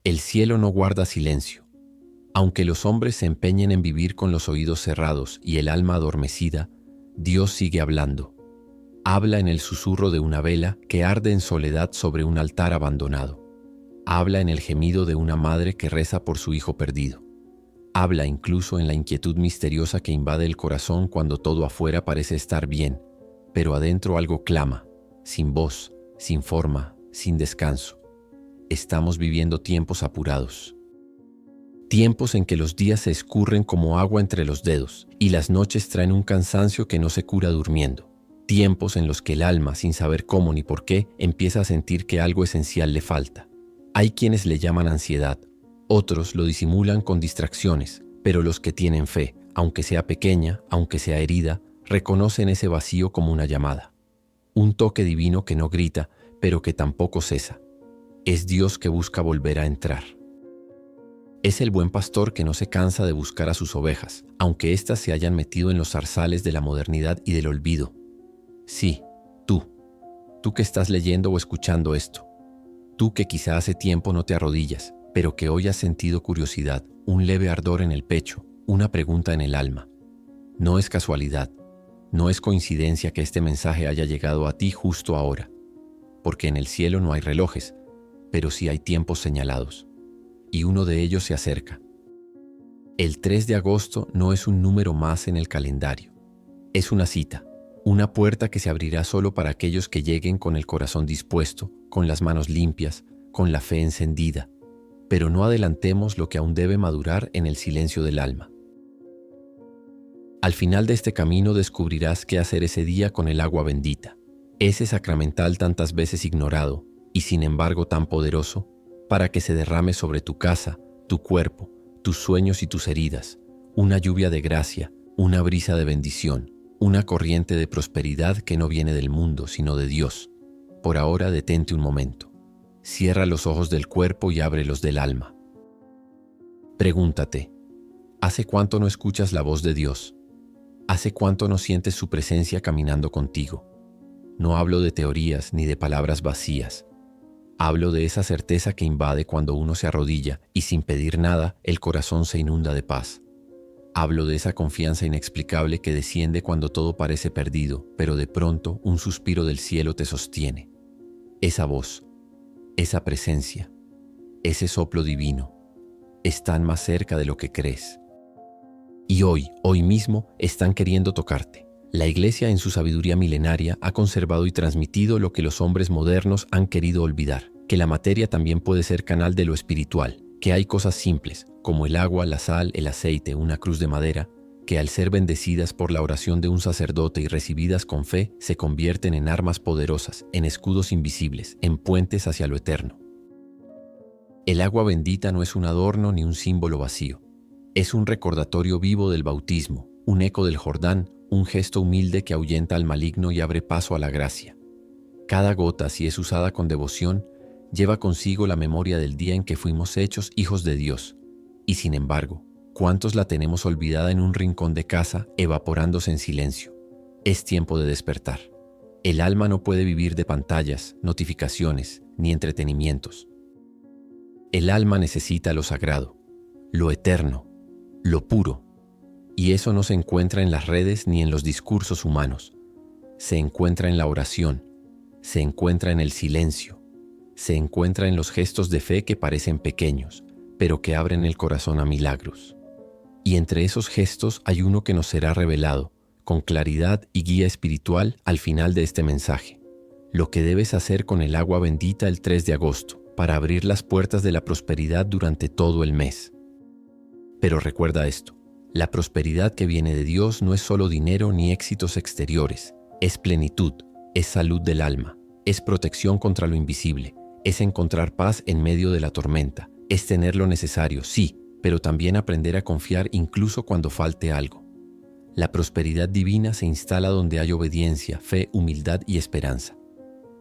El cielo no guarda silencio. Aunque los hombres se empeñen en vivir con los oídos cerrados y el alma adormecida, Dios sigue hablando. Habla en el susurro de una vela que arde en soledad sobre un altar abandonado. Habla en el gemido de una madre que reza por su hijo perdido. Habla incluso en la inquietud misteriosa que invade el corazón cuando todo afuera parece estar bien, pero adentro algo clama, sin voz, sin forma, sin descanso. Estamos viviendo tiempos apurados. Tiempos en que los días se escurren como agua entre los dedos y las noches traen un cansancio que no se cura durmiendo. Tiempos en los que el alma, sin saber cómo ni por qué, empieza a sentir que algo esencial le falta. Hay quienes le llaman ansiedad, otros lo disimulan con distracciones, pero los que tienen fe, aunque sea pequeña, aunque sea herida, reconocen ese vacío como una llamada. Un toque divino que no grita, pero que tampoco cesa. Es Dios que busca volver a entrar. Es el buen pastor que no se cansa de buscar a sus ovejas, aunque éstas se hayan metido en los zarzales de la modernidad y del olvido. Sí, tú que estás leyendo o escuchando esto, tú que quizá hace tiempo no te arrodillas, pero que hoy has sentido curiosidad, un leve ardor en el pecho, una pregunta en el alma. No es casualidad, no es coincidencia que este mensaje haya llegado a ti justo ahora, porque en el cielo no hay relojes, pero sí hay tiempos señalados, y uno de ellos se acerca. El 3 de agosto no es un número más en el calendario, es una cita, una puerta que se abrirá solo para aquellos que lleguen con el corazón dispuesto, con las manos limpias, con la fe encendida. Pero no adelantemos lo que aún debe madurar en el silencio del alma. Al final de este camino descubrirás qué hacer ese día con el agua bendita, ese sacramental tantas veces ignorado y sin embargo tan poderoso, para que se derrame sobre tu casa, tu cuerpo, tus sueños y tus heridas, una lluvia de gracia, una brisa de bendición, una corriente de prosperidad que no viene del mundo, sino de Dios. Por ahora detente un momento. Cierra los ojos del cuerpo y ábrelos del alma. Pregúntate, ¿hace cuánto no escuchas la voz de Dios? ¿Hace cuánto no sientes su presencia caminando contigo? No hablo de teorías ni de palabras vacías. Hablo de esa certeza que invade cuando uno se arrodilla y sin pedir nada el corazón se inunda de paz. Hablo de esa confianza inexplicable que desciende cuando todo parece perdido, pero de pronto un suspiro del cielo te sostiene. Esa voz, esa presencia, ese soplo divino, están más cerca de lo que crees. Y hoy mismo, están queriendo tocarte. La Iglesia, en su sabiduría milenaria, ha conservado y transmitido lo que los hombres modernos han querido olvidar, que la materia también puede ser canal de lo espiritual, que hay cosas simples, como el agua, la sal, el aceite, una cruz de madera, que al ser bendecidas por la oración de un sacerdote y recibidas con fe, se convierten en armas poderosas, en escudos invisibles, en puentes hacia lo eterno. El agua bendita no es un adorno ni un símbolo vacío. Es un recordatorio vivo del bautismo, un eco del Jordán, un gesto humilde que ahuyenta al maligno y abre paso a la gracia. Cada gota, si es usada con devoción, lleva consigo la memoria del día en que fuimos hechos hijos de Dios. Y sin embargo, ¿cuántos la tenemos olvidada en un rincón de casa, evaporándose en silencio? Es tiempo de despertar. El alma no puede vivir de pantallas, notificaciones, ni entretenimientos. El alma necesita lo sagrado, lo eterno, lo puro. Y eso no se encuentra en las redes ni en los discursos humanos. Se encuentra en la oración, se encuentra en el silencio, se encuentra en los gestos de fe que parecen pequeños, pero que abren el corazón a milagros. Y entre esos gestos hay uno que nos será revelado, con claridad y guía espiritual al final de este mensaje. Lo que debes hacer con el agua bendita el 3 de agosto, para abrir las puertas de la prosperidad durante todo el mes. Pero recuerda esto. La prosperidad que viene de Dios no es solo dinero ni éxitos exteriores, es plenitud, es salud del alma, es protección contra lo invisible, es encontrar paz en medio de la tormenta, es tener lo necesario, sí, pero también aprender a confiar incluso cuando falte algo. La prosperidad divina se instala donde hay obediencia, fe, humildad y esperanza.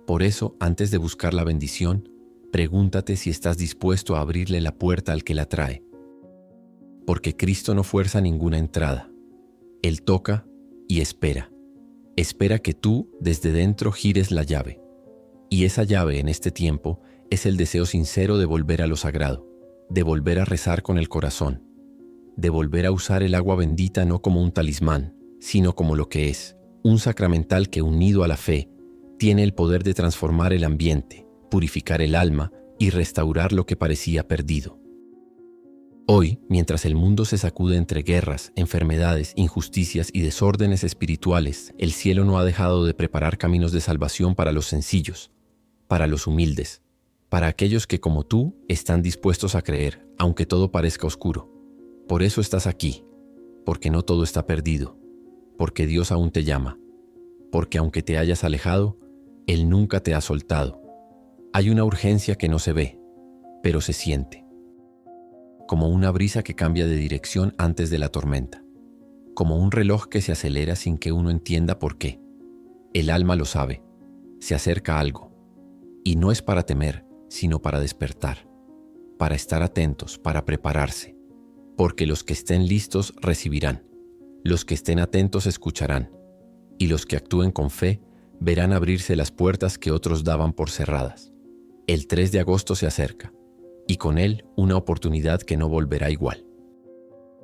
Por eso, antes de buscar la bendición, pregúntate si estás dispuesto a abrirle la puerta al que la trae. Porque Cristo no fuerza ninguna entrada. Él toca y espera. Espera que tú, desde dentro, gires la llave. Y esa llave, en este tiempo, es el deseo sincero de volver a lo sagrado, de volver a rezar con el corazón, de volver a usar el agua bendita no como un talismán, sino como lo que es, un sacramental que unido a la fe, tiene el poder de transformar el ambiente, purificar el alma y restaurar lo que parecía perdido. Hoy, mientras el mundo se sacude entre guerras, enfermedades, injusticias y desórdenes espirituales, el cielo no ha dejado de preparar caminos de salvación para los sencillos, para los humildes, para aquellos que como tú están dispuestos a creer, aunque todo parezca oscuro. Por eso estás aquí, porque no todo está perdido, porque Dios aún te llama, porque aunque te hayas alejado, Él nunca te ha soltado. Hay una urgencia que no se ve, pero se siente. Como una brisa que cambia de dirección antes de la tormenta, como un reloj que se acelera sin que uno entienda por qué. El alma lo sabe, se acerca algo, y no es para temer, sino para despertar, para estar atentos, para prepararse, porque los que estén listos recibirán, los que estén atentos escucharán, y los que actúen con fe verán abrirse las puertas que otros daban por cerradas. El 3 de agosto se acerca, y con él una oportunidad que no volverá igual.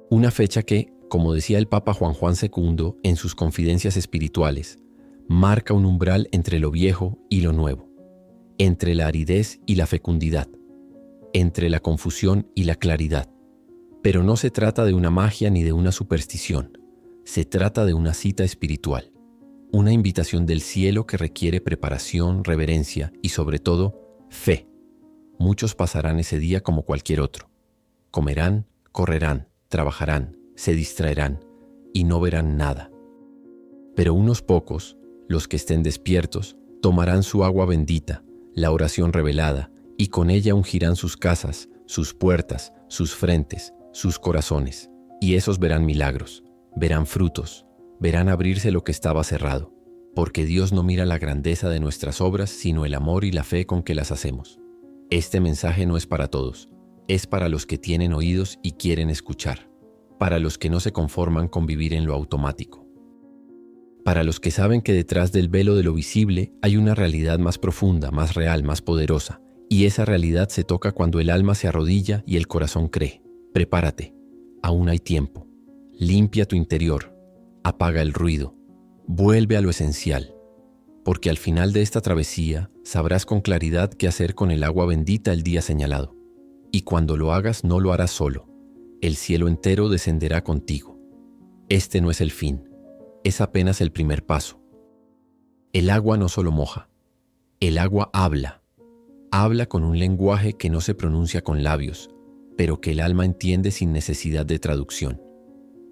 Una fecha que, como decía el Papa Juan II en sus Confidencias Espirituales, marca un umbral entre lo viejo y lo nuevo, entre la aridez y la fecundidad, entre la confusión y la claridad. Pero no se trata de una magia ni de una superstición, se trata de una cita espiritual, una invitación del cielo que requiere preparación, reverencia y sobre todo, fe. Muchos pasarán ese día como cualquier otro. Comerán, correrán, trabajarán, se distraerán y no verán nada. Pero unos pocos, los que estén despiertos, tomarán su agua bendita, la oración revelada, y con ella ungirán sus casas, sus puertas, sus frentes, sus corazones. Y esos verán milagros, verán frutos, verán abrirse lo que estaba cerrado, porque Dios no mira la grandeza de nuestras obras, sino el amor y la fe con que las hacemos. Este mensaje no es para todos, es para los que tienen oídos y quieren escuchar, para los que no se conforman con vivir en lo automático, para los que saben que detrás del velo de lo visible hay una realidad más profunda, más real, más poderosa, y esa realidad se toca cuando el alma se arrodilla y el corazón cree. Prepárate, aún hay tiempo, limpia tu interior, apaga el ruido, vuelve a lo esencial. Porque al final de esta travesía sabrás con claridad qué hacer con el agua bendita el día señalado. Y cuando lo hagas no lo harás solo, el cielo entero descenderá contigo. Este no es el fin, es apenas el primer paso. El agua no solo moja, el agua habla. Habla con un lenguaje que no se pronuncia con labios, pero que el alma entiende sin necesidad de traducción.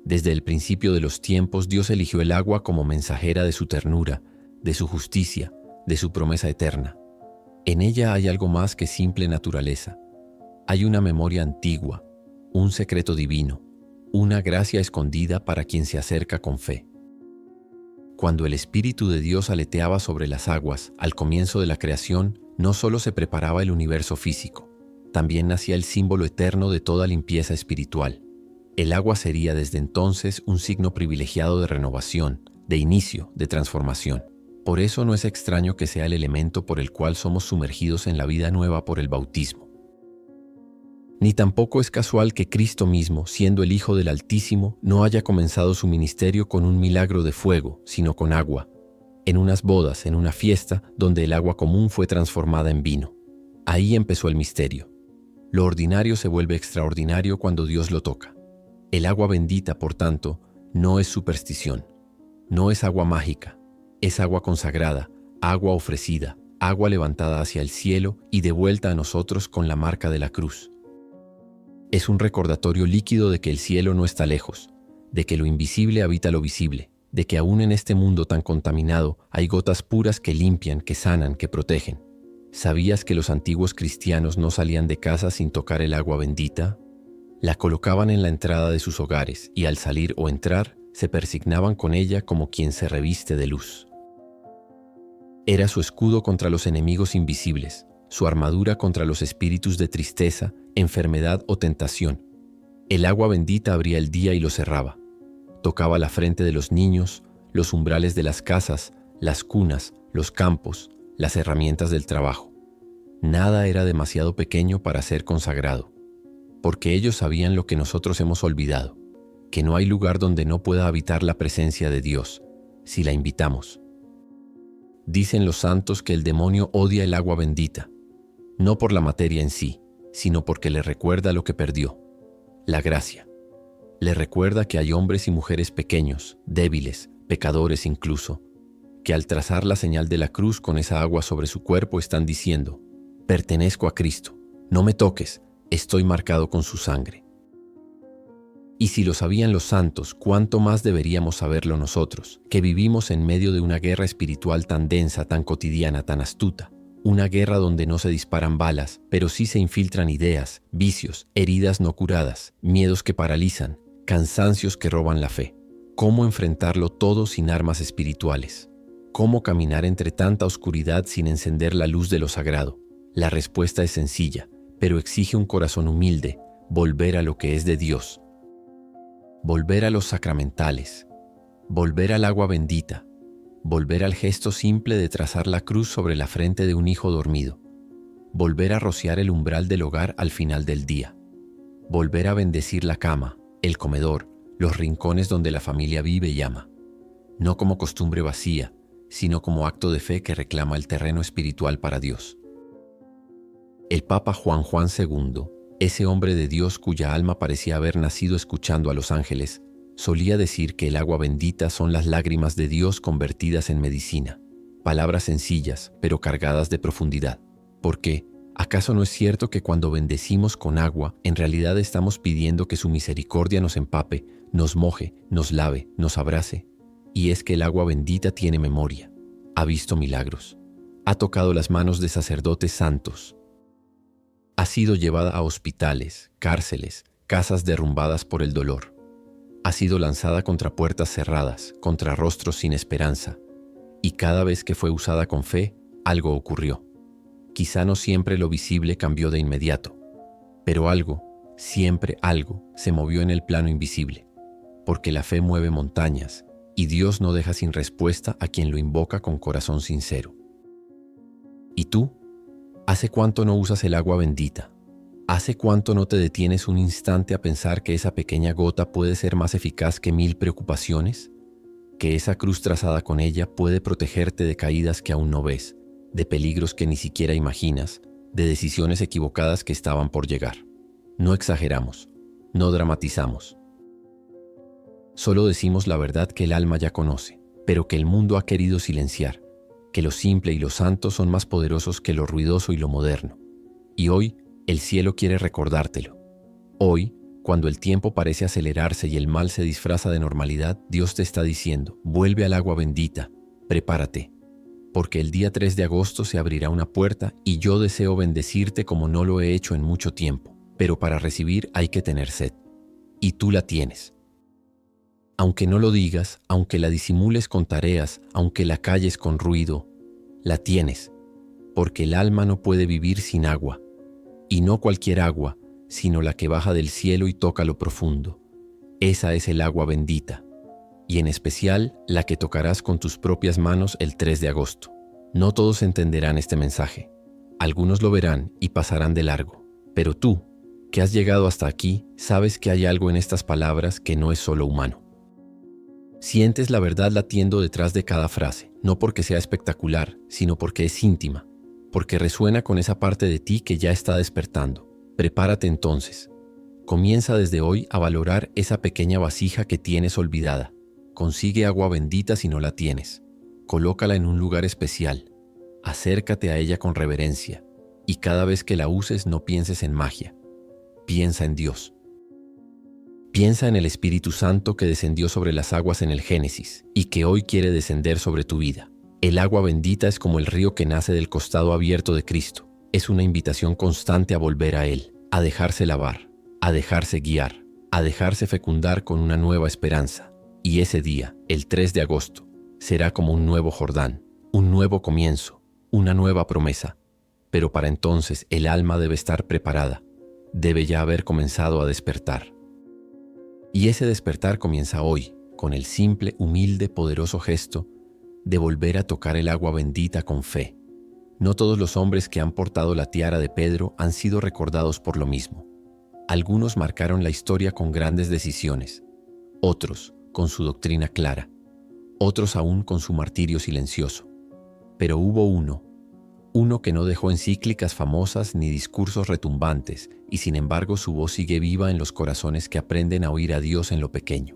Desde el principio de los tiempos Dios eligió el agua como mensajera de su ternura, de su justicia, de su promesa eterna. En ella hay algo más que simple naturaleza. Hay una memoria antigua, un secreto divino, una gracia escondida para quien se acerca con fe. Cuando el Espíritu de Dios aleteaba sobre las aguas al comienzo de la creación, no solo se preparaba el universo físico, también nacía el símbolo eterno de toda limpieza espiritual. El agua sería desde entonces un signo privilegiado de renovación, de inicio, de transformación. Por eso no es extraño que sea el elemento por el cual somos sumergidos en la vida nueva por el bautismo. Ni tampoco es casual que Cristo mismo, siendo el Hijo del Altísimo, no haya comenzado su ministerio con un milagro de fuego, sino con agua, en unas bodas, en una fiesta, donde el agua común fue transformada en vino. Ahí empezó el misterio. Lo ordinario se vuelve extraordinario cuando Dios lo toca. El agua bendita, por tanto, no es superstición, no es agua mágica. Es agua consagrada, agua ofrecida, agua levantada hacia el cielo y devuelta a nosotros con la marca de la cruz. Es un recordatorio líquido de que el cielo no está lejos, de que lo invisible habita lo visible, de que aún en este mundo tan contaminado hay gotas puras que limpian, que sanan, que protegen. ¿Sabías que los antiguos cristianos no salían de casa sin tocar el agua bendita? La colocaban en la entrada de sus hogares y al salir o entrar se persignaban con ella como quien se reviste de luz. Era su escudo contra los enemigos invisibles, su armadura contra los espíritus de tristeza, enfermedad o tentación. El agua bendita abría el día y lo cerraba. Tocaba la frente de los niños, los umbrales de las casas, las cunas, los campos, las herramientas del trabajo. Nada era demasiado pequeño para ser consagrado. porque ellos sabían lo que nosotros hemos olvidado, que no hay lugar donde no pueda habitar la presencia de Dios, si la invitamos. Dicen los santos que el demonio odia el agua bendita, no por la materia en sí, sino porque le recuerda lo que perdió, la gracia. Le recuerda que hay hombres y mujeres pequeños, débiles, pecadores incluso, que al trazar la señal de la cruz con esa agua sobre su cuerpo están diciendo: pertenezco a Cristo, no me toques, estoy marcado con su sangre. Y si lo sabían los santos, ¿cuánto más deberíamos saberlo nosotros, que vivimos en medio de una guerra espiritual tan densa, tan cotidiana, tan astuta? Una guerra donde no se disparan balas, pero sí se infiltran ideas, vicios, heridas no curadas, miedos que paralizan, cansancios que roban la fe. ¿Cómo enfrentarlo todo sin armas espirituales? ¿Cómo caminar entre tanta oscuridad sin encender la luz de lo sagrado? La respuesta es sencilla, pero exige un corazón humilde: volver a lo que es de Dios. Volver a los sacramentales, volver al agua bendita, volver al gesto simple de trazar la cruz sobre la frente de un hijo dormido, volver a rociar el umbral del hogar al final del día, volver a bendecir la cama, el comedor, los rincones donde la familia vive y ama, no como costumbre vacía, sino como acto de fe que reclama el terreno espiritual para Dios. El Papa Juan II, ese hombre de Dios cuya alma parecía haber nacido escuchando a los ángeles, solía decir que el agua bendita son las lágrimas de Dios convertidas en medicina. Palabras sencillas, pero cargadas de profundidad. ¿Por qué? ¿Acaso no es cierto que cuando bendecimos con agua, en realidad estamos pidiendo que su misericordia nos empape, nos moje, nos lave, nos abrace? Y es que el agua bendita tiene memoria, ha visto milagros, ha tocado las manos de sacerdotes santos, ha sido llevada a hospitales, cárceles, casas derrumbadas por el dolor, ha sido lanzada contra puertas cerradas, contra rostros sin esperanza, y cada vez que fue usada con fe, algo ocurrió. Quizá no siempre lo visible cambió de inmediato, pero algo, siempre algo, se movió en el plano invisible, porque la fe mueve montañas, y Dios no deja sin respuesta a quien lo invoca con corazón sincero. ¿Y tú? ¿Hace cuánto no usas el agua bendita? ¿Hace cuánto no te detienes un instante a pensar que esa pequeña gota puede ser más eficaz que 1000 preocupaciones? Que esa cruz trazada con ella puede protegerte de caídas que aún no ves, de peligros que ni siquiera imaginas, de decisiones equivocadas que estaban por llegar. No exageramos, no dramatizamos. Solo decimos la verdad que el alma ya conoce, pero que el mundo ha querido silenciar, que lo simple y lo santo son más poderosos que lo ruidoso y lo moderno. Y hoy, el cielo quiere recordártelo. Hoy, cuando el tiempo parece acelerarse y el mal se disfraza de normalidad, Dios te está diciendo: vuelve al agua bendita, prepárate, porque el día 3 de agosto se abrirá una puerta y yo deseo bendecirte como no lo he hecho en mucho tiempo, pero para recibir hay que tener sed, y tú la tienes. Aunque no lo digas, aunque la disimules con tareas, aunque la calles con ruido, la tienes, porque el alma no puede vivir sin agua, y no cualquier agua, sino la que baja del cielo y toca lo profundo. Esa es el agua bendita, y en especial la que tocarás con tus propias manos el 3 de agosto. No todos entenderán este mensaje, algunos lo verán y pasarán de largo, pero tú, que has llegado hasta aquí, sabes que hay algo en estas palabras que no es solo humano. Sientes la verdad latiendo detrás de cada frase, no porque sea espectacular, sino porque es íntima, porque resuena con esa parte de ti que ya está despertando. Prepárate entonces. Comienza desde hoy a valorar esa pequeña vasija que tienes olvidada. Consigue agua bendita si no la tienes. Colócala en un lugar especial. Acércate a ella con reverencia. Y cada vez que la uses no pienses en magia. Piensa en Dios. Piensa en el Espíritu Santo que descendió sobre las aguas en el Génesis y que hoy quiere descender sobre tu vida. El agua bendita es como el río que nace del costado abierto de Cristo. Es una invitación constante a volver a Él, a dejarse lavar, a dejarse guiar, a dejarse fecundar con una nueva esperanza. Y ese día, el 3 de agosto, será como un nuevo Jordán, un nuevo comienzo, una nueva promesa. Pero para entonces el alma debe estar preparada, debe ya haber comenzado a despertar. Y ese despertar comienza hoy, con el simple, humilde, poderoso gesto de volver a tocar el agua bendita con fe. No todos los hombres que han portado la tiara de Pedro han sido recordados por lo mismo. Algunos marcaron la historia con grandes decisiones, otros con su doctrina clara, otros aún con su martirio silencioso. Pero hubo uno que no dejó encíclicas famosas ni discursos retumbantes, y sin embargo su voz sigue viva en los corazones que aprenden a oír a Dios en lo pequeño.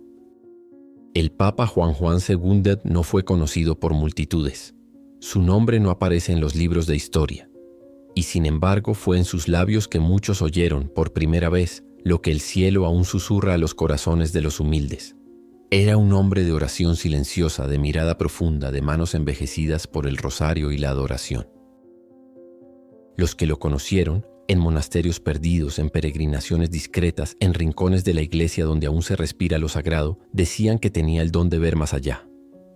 El Papa Juan II no fue conocido por multitudes. Su nombre no aparece en los libros de historia. Y sin embargo fue en sus labios que muchos oyeron por primera vez lo que el cielo aún susurra a los corazones de los humildes. Era un hombre de oración silenciosa, de mirada profunda, de manos envejecidas por el rosario y la adoración. Los que lo conocieron, en monasterios perdidos, en peregrinaciones discretas, en rincones de la iglesia donde aún se respira lo sagrado, decían que tenía el don de ver más allá,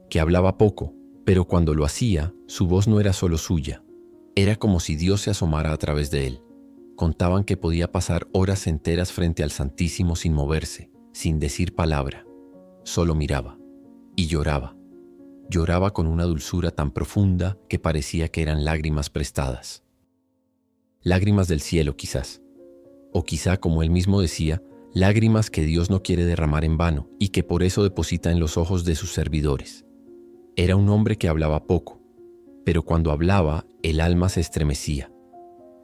que hablaba poco, pero cuando lo hacía, su voz no era solo suya. Era como si Dios se asomara a través de él. Contaban que podía pasar horas enteras frente al Santísimo sin moverse, sin decir palabra. Solo miraba y lloraba. Lloraba con una dulzura tan profunda que parecía que eran lágrimas prestadas. Lágrimas del cielo quizás, o quizá, como él mismo decía, lágrimas que Dios no quiere derramar en vano y que por eso deposita en los ojos de sus servidores. Era un hombre que hablaba poco, pero cuando hablaba, el alma se estremecía.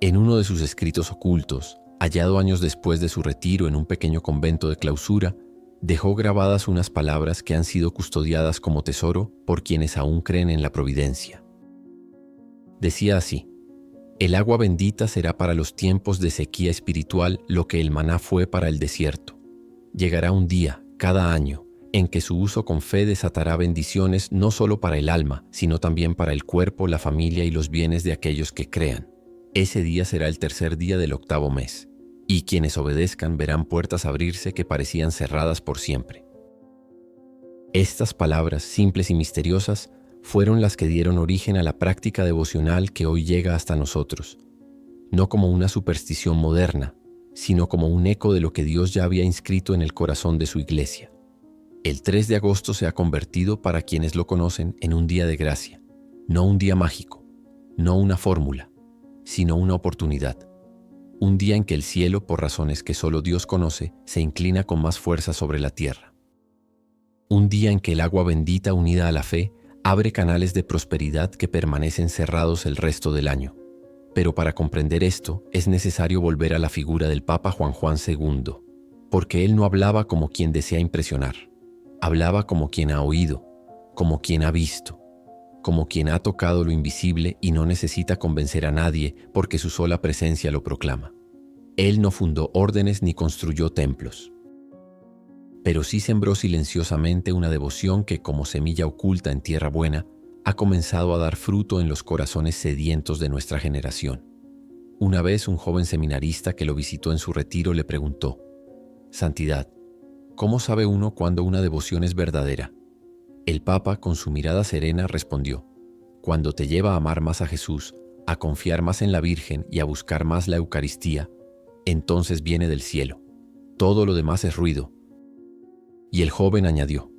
En uno de sus escritos ocultos, hallado años después de su retiro en un pequeño convento de clausura, dejó grabadas unas palabras que han sido custodiadas como tesoro por quienes aún creen en la providencia. Decía así: el agua bendita será para los tiempos de sequía espiritual lo que el maná fue para el desierto. Llegará un día, cada año, en que su uso con fe desatará bendiciones no solo para el alma, sino también para el cuerpo, la familia y los bienes de aquellos que crean. Ese día será el tercer día del 8º mes, y quienes obedezcan verán puertas abrirse que parecían cerradas por siempre. Estas palabras, simples y misteriosas, fueron las que dieron origen a la práctica devocional que hoy llega hasta nosotros, no como una superstición moderna, sino como un eco de lo que Dios ya había inscrito en el corazón de su iglesia. El 3 de agosto se ha convertido, para quienes lo conocen, en un día de gracia, no un día mágico, no una fórmula, sino una oportunidad. Un día en que el cielo, por razones que solo Dios conoce, se inclina con más fuerza sobre la tierra. Un día en que el agua bendita unida a la fe abre canales de prosperidad que permanecen cerrados el resto del año. Pero para comprender esto, es necesario volver a la figura del Papa Juan II, porque él no hablaba como quien desea impresionar. Hablaba como quien ha oído, como quien ha visto, como quien ha tocado lo invisible y no necesita convencer a nadie porque su sola presencia lo proclama. Él no fundó órdenes ni construyó templos, pero sí sembró silenciosamente una devoción que, como semilla oculta en tierra buena, ha comenzado a dar fruto en los corazones sedientos de nuestra generación. Una vez un joven seminarista que lo visitó en su retiro le preguntó: «Santidad, ¿cómo sabe uno cuando una devoción es verdadera?». El Papa, con su mirada serena, respondió: «Cuando te lleva a amar más a Jesús, a confiar más en la Virgen y a buscar más la Eucaristía, entonces viene del cielo. Todo lo demás es ruido». Y el joven añadió: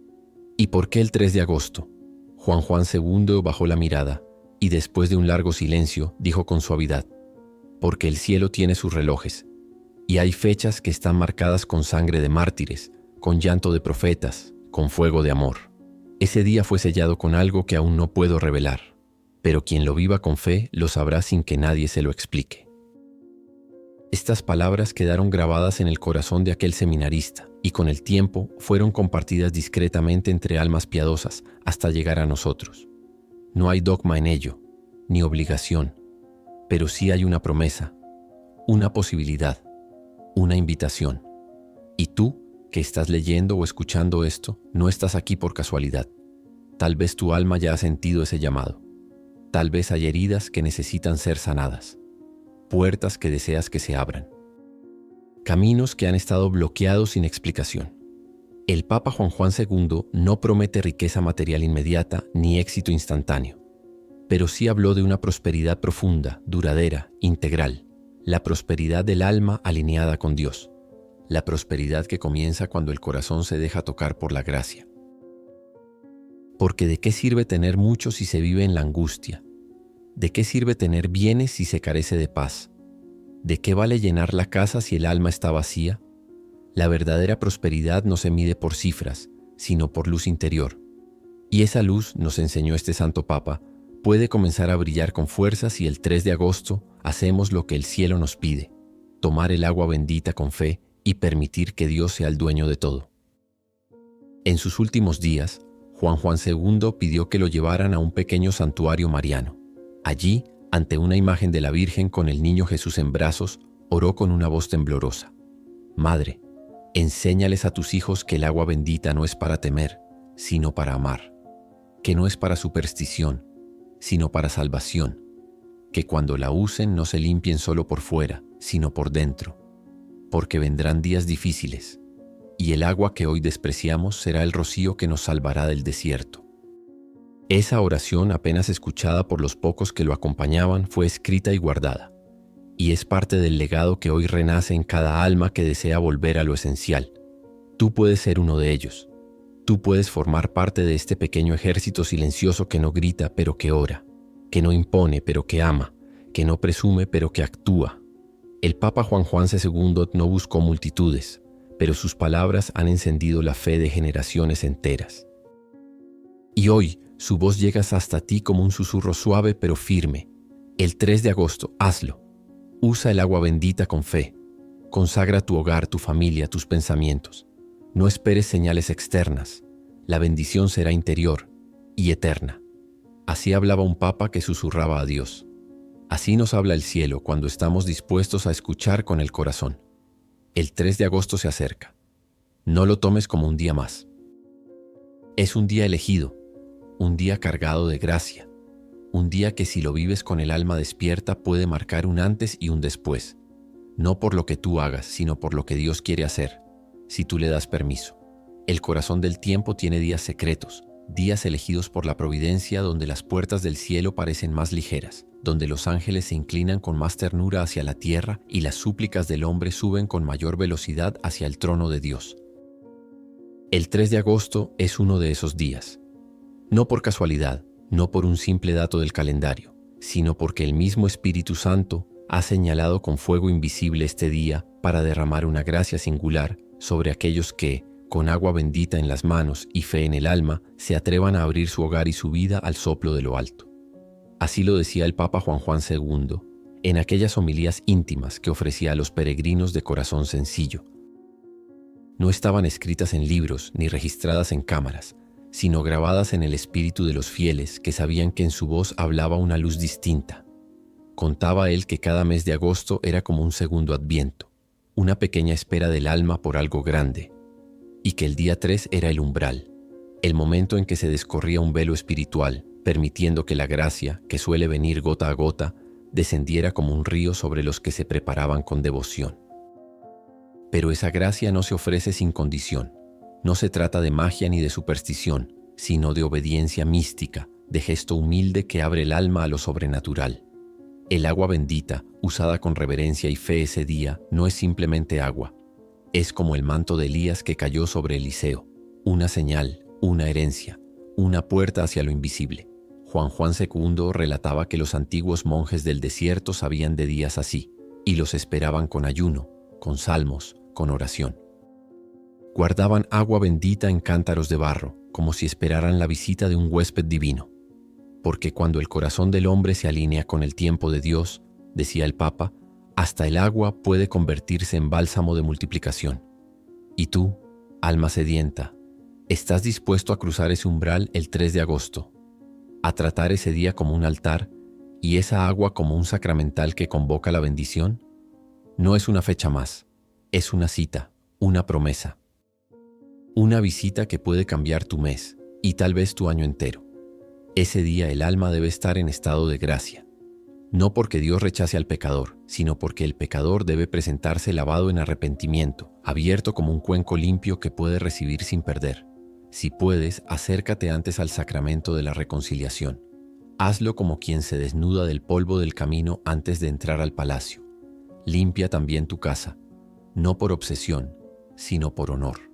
«¿Y por qué el 3 de agosto?». Juan II bajó la mirada y, después de un largo silencio, dijo con suavidad: «Porque el cielo tiene sus relojes, y hay fechas que están marcadas con sangre de mártires, con llanto de profetas, con fuego de amor. Ese día fue sellado con algo que aún no puedo revelar, pero quien lo viva con fe lo sabrá sin que nadie se lo explique». Estas palabras quedaron grabadas en el corazón de aquel seminarista y con el tiempo fueron compartidas discretamente entre almas piadosas hasta llegar a nosotros. No hay dogma en ello, ni obligación, pero sí hay una promesa, una posibilidad, una invitación. Y tú, que estás leyendo o escuchando esto, no estás aquí por casualidad. Tal vez tu alma ya ha sentido ese llamado. Tal vez hay heridas que necesitan ser sanadas, puertas que deseas que se abran, caminos que han estado bloqueados sin explicación. El Papa Juan II no promete riqueza material inmediata ni éxito instantáneo, pero sí habló de una prosperidad profunda, duradera, integral, la prosperidad del alma alineada con Dios, la prosperidad que comienza cuando el corazón se deja tocar por la gracia. Porque ¿de qué sirve tener mucho si se vive en la angustia? ¿De qué sirve tener bienes si se carece de paz? ¿De qué vale llenar la casa si el alma está vacía? La verdadera prosperidad no se mide por cifras, sino por luz interior. Y esa luz, nos enseñó este Santo Papa, puede comenzar a brillar con fuerza si el 3 de agosto hacemos lo que el cielo nos pide, tomar el agua bendita con fe y permitir que Dios sea el dueño de todo. En sus últimos días, Juan II pidió que lo llevaran a un pequeño santuario mariano. Allí, ante una imagen de la Virgen con el niño Jesús en brazos, oró con una voz temblorosa: Madre, enséñales a tus hijos que el agua bendita no es para temer, sino para amar, que no es para superstición, sino para salvación, que cuando la usen no se limpien solo por fuera, sino por dentro, porque vendrán días difíciles, y el agua que hoy despreciamos será el rocío que nos salvará del desierto. Esa oración, apenas escuchada por los pocos que lo acompañaban, fue escrita y guardada, y es parte del legado que hoy renace en cada alma que desea volver a lo esencial. Tú puedes ser uno de ellos. Tú puedes formar parte de este pequeño ejército silencioso que no grita pero que ora, que no impone pero que ama, que no presume pero que actúa. El Papa Juan II no buscó multitudes, pero sus palabras han encendido la fe de generaciones enteras. Y hoy, su voz llega hasta ti como un susurro suave pero firme. El 3 de agosto, hazlo. Usa el agua bendita con fe. Consagra tu hogar, tu familia, tus pensamientos. No esperes señales externas. La bendición será interior y eterna. Así hablaba un papa que susurraba a Dios. Así nos habla el cielo cuando estamos dispuestos a escuchar con el corazón. El 3 de agosto se acerca. No lo tomes como un día más. Es un día elegido, un día cargado de gracia, un día que si lo vives con el alma despierta puede marcar un antes y un después, no por lo que tú hagas, sino por lo que Dios quiere hacer, si tú le das permiso. El corazón del tiempo tiene días secretos, días elegidos por la providencia donde las puertas del cielo parecen más ligeras, donde los ángeles se inclinan con más ternura hacia la tierra y las súplicas del hombre suben con mayor velocidad hacia el trono de Dios. El 3 de agosto es uno de esos días. No por casualidad, no por un simple dato del calendario, sino porque el mismo Espíritu Santo ha señalado con fuego invisible este día para derramar una gracia singular sobre aquellos que, con agua bendita en las manos y fe en el alma, se atrevan a abrir su hogar y su vida al soplo de lo alto. Así lo decía el Papa Juan II en aquellas homilías íntimas que ofrecía a los peregrinos de corazón sencillo. No estaban escritas en libros ni registradas en cámaras, sino grabadas en el espíritu de los fieles que sabían que en su voz hablaba una luz distinta. Contaba él que cada mes de agosto era como un segundo adviento, una pequeña espera del alma por algo grande, y que el día 3 era el umbral, el momento en que se descorría un velo espiritual, permitiendo que la gracia, que suele venir gota a gota, descendiera como un río sobre los que se preparaban con devoción. Pero esa gracia no se ofrece sin condición. No se trata de magia ni de superstición, sino de obediencia mística, de gesto humilde que abre el alma a lo sobrenatural. El agua bendita, usada con reverencia y fe ese día, no es simplemente agua. Es como el manto de Elías que cayó sobre Eliseo, una señal, una herencia, una puerta hacia lo invisible. Juan II relataba que los antiguos monjes del desierto sabían de días así, y los esperaban con ayuno, con salmos, con oración. Guardaban agua bendita en cántaros de barro, como si esperaran la visita de un huésped divino. Porque cuando el corazón del hombre se alinea con el tiempo de Dios, decía el Papa, hasta el agua puede convertirse en bálsamo de multiplicación. Y tú, alma sedienta, ¿estás dispuesto a cruzar ese umbral el 3 de agosto? A tratar ese día como un altar y esa agua como un sacramental que convoca la bendición? No es una fecha más, es una cita, una promesa. Una visita que puede cambiar tu mes y tal vez tu año entero. Ese día el alma debe estar en estado de gracia. No porque Dios rechace al pecador, sino porque el pecador debe presentarse lavado en arrepentimiento, abierto como un cuenco limpio que puede recibir sin perder. Si puedes, acércate antes al sacramento de la reconciliación. Hazlo como quien se desnuda del polvo del camino antes de entrar al palacio. Limpia también tu casa, no por obsesión, sino por honor.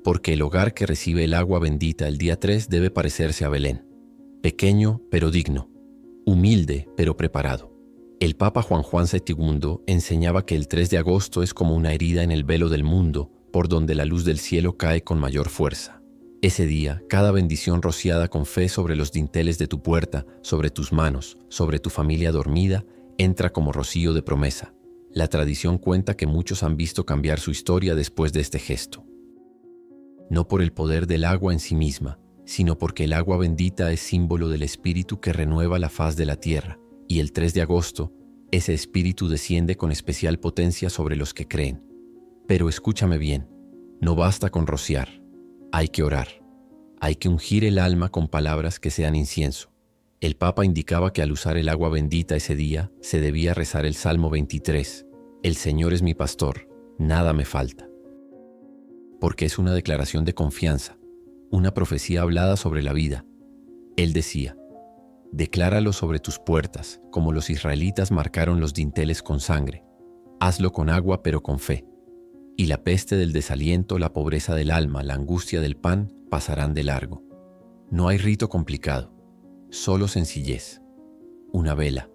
Porque el hogar que recibe el agua bendita el día 3 debe parecerse a Belén. Pequeño pero digno, humilde pero preparado. El Papa Juan II enseñaba que el 3 de agosto es como una herida en el velo del mundo, por donde la luz del cielo cae con mayor fuerza. Ese día, cada bendición rociada con fe sobre los dinteles de tu puerta, sobre tus manos, sobre tu familia dormida, entra como rocío de promesa. La tradición cuenta que muchos han visto cambiar su historia después de este gesto. No por el poder del agua en sí misma, sino porque el agua bendita es símbolo del Espíritu que renueva la faz de la tierra, y el 3 de agosto, ese Espíritu desciende con especial potencia sobre los que creen. Pero escúchame bien, no basta con rociar, hay que orar, hay que ungir el alma con palabras que sean incienso. El Papa indicaba que al usar el agua bendita ese día, se debía rezar el Salmo 23, El Señor es mi pastor, nada me falta. Porque es una declaración de confianza, una profecía hablada sobre la vida. Él decía, decláralo sobre tus puertas, como los israelitas marcaron los dinteles con sangre. Hazlo con agua pero con fe. Y la peste del desaliento, la pobreza del alma, la angustia del pan, pasarán de largo. No hay rito complicado, solo sencillez. Una vela,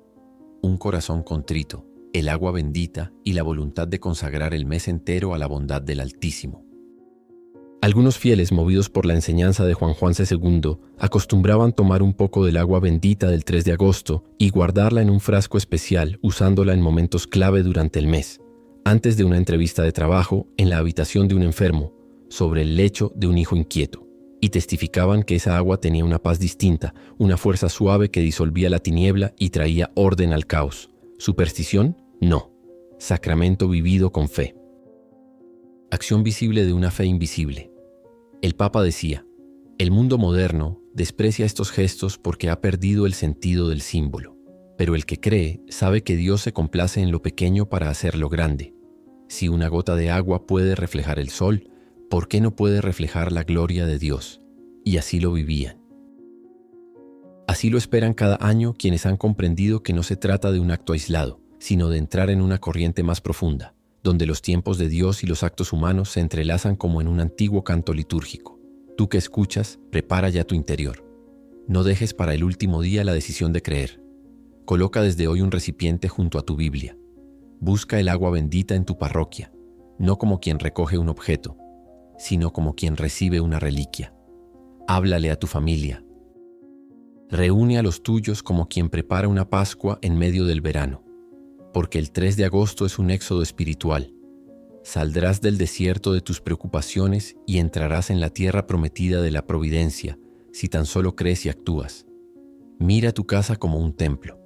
un corazón contrito, el agua bendita y la voluntad de consagrar el mes entero a la bondad del Altísimo. Algunos fieles, movidos por la enseñanza de Juan II, acostumbraban tomar un poco del agua bendita del 3 de agosto y guardarla en un frasco especial, usándola en momentos clave durante el mes, antes de una entrevista de trabajo, en la habitación de un enfermo, sobre el lecho de un hijo inquieto, y testificaban que esa agua tenía una paz distinta, una fuerza suave que disolvía la tiniebla y traía orden al caos. ¿Superstición? No. Sacramento vivido con fe. Acción visible de una fe invisible. El Papa decía, el mundo moderno desprecia estos gestos porque ha perdido el sentido del símbolo, pero el que cree sabe que Dios se complace en lo pequeño para hacerlo grande. Si una gota de agua puede reflejar el sol, ¿por qué no puede reflejar la gloria de Dios? Y así lo vivían. Así lo esperan cada año quienes han comprendido que no se trata de un acto aislado, sino de entrar en una corriente más profunda, donde los tiempos de Dios y los actos humanos se entrelazan como en un antiguo canto litúrgico. Tú que escuchas, prepara ya tu interior. No dejes para el último día la decisión de creer. Coloca desde hoy un recipiente junto a tu Biblia. Busca el agua bendita en tu parroquia, no como quien recoge un objeto, sino como quien recibe una reliquia. Háblale a tu familia. Reúne a los tuyos como quien prepara una Pascua en medio del verano. Porque el 3 de agosto es un éxodo espiritual. Saldrás del desierto de tus preocupaciones y entrarás en la tierra prometida de la providencia, si tan solo crees y actúas. Mira tu casa como un templo.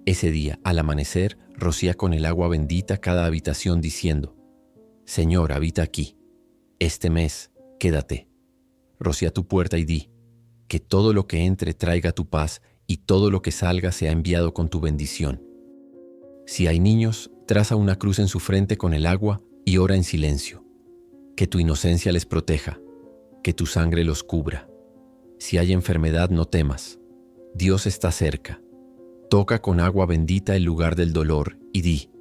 Ese día, al amanecer, rocía con el agua bendita cada habitación diciendo, Señor, habita aquí. Este mes, quédate. Rocía tu puerta y di, que todo lo que entre traiga tu paz y todo lo que salga sea enviado con tu bendición. Si hay niños, traza una cruz en su frente con el agua y ora en silencio. Que tu inocencia les proteja, que tu sangre los cubra. Si hay enfermedad, no temas. Dios está cerca. Toca con agua bendita el lugar del dolor y di,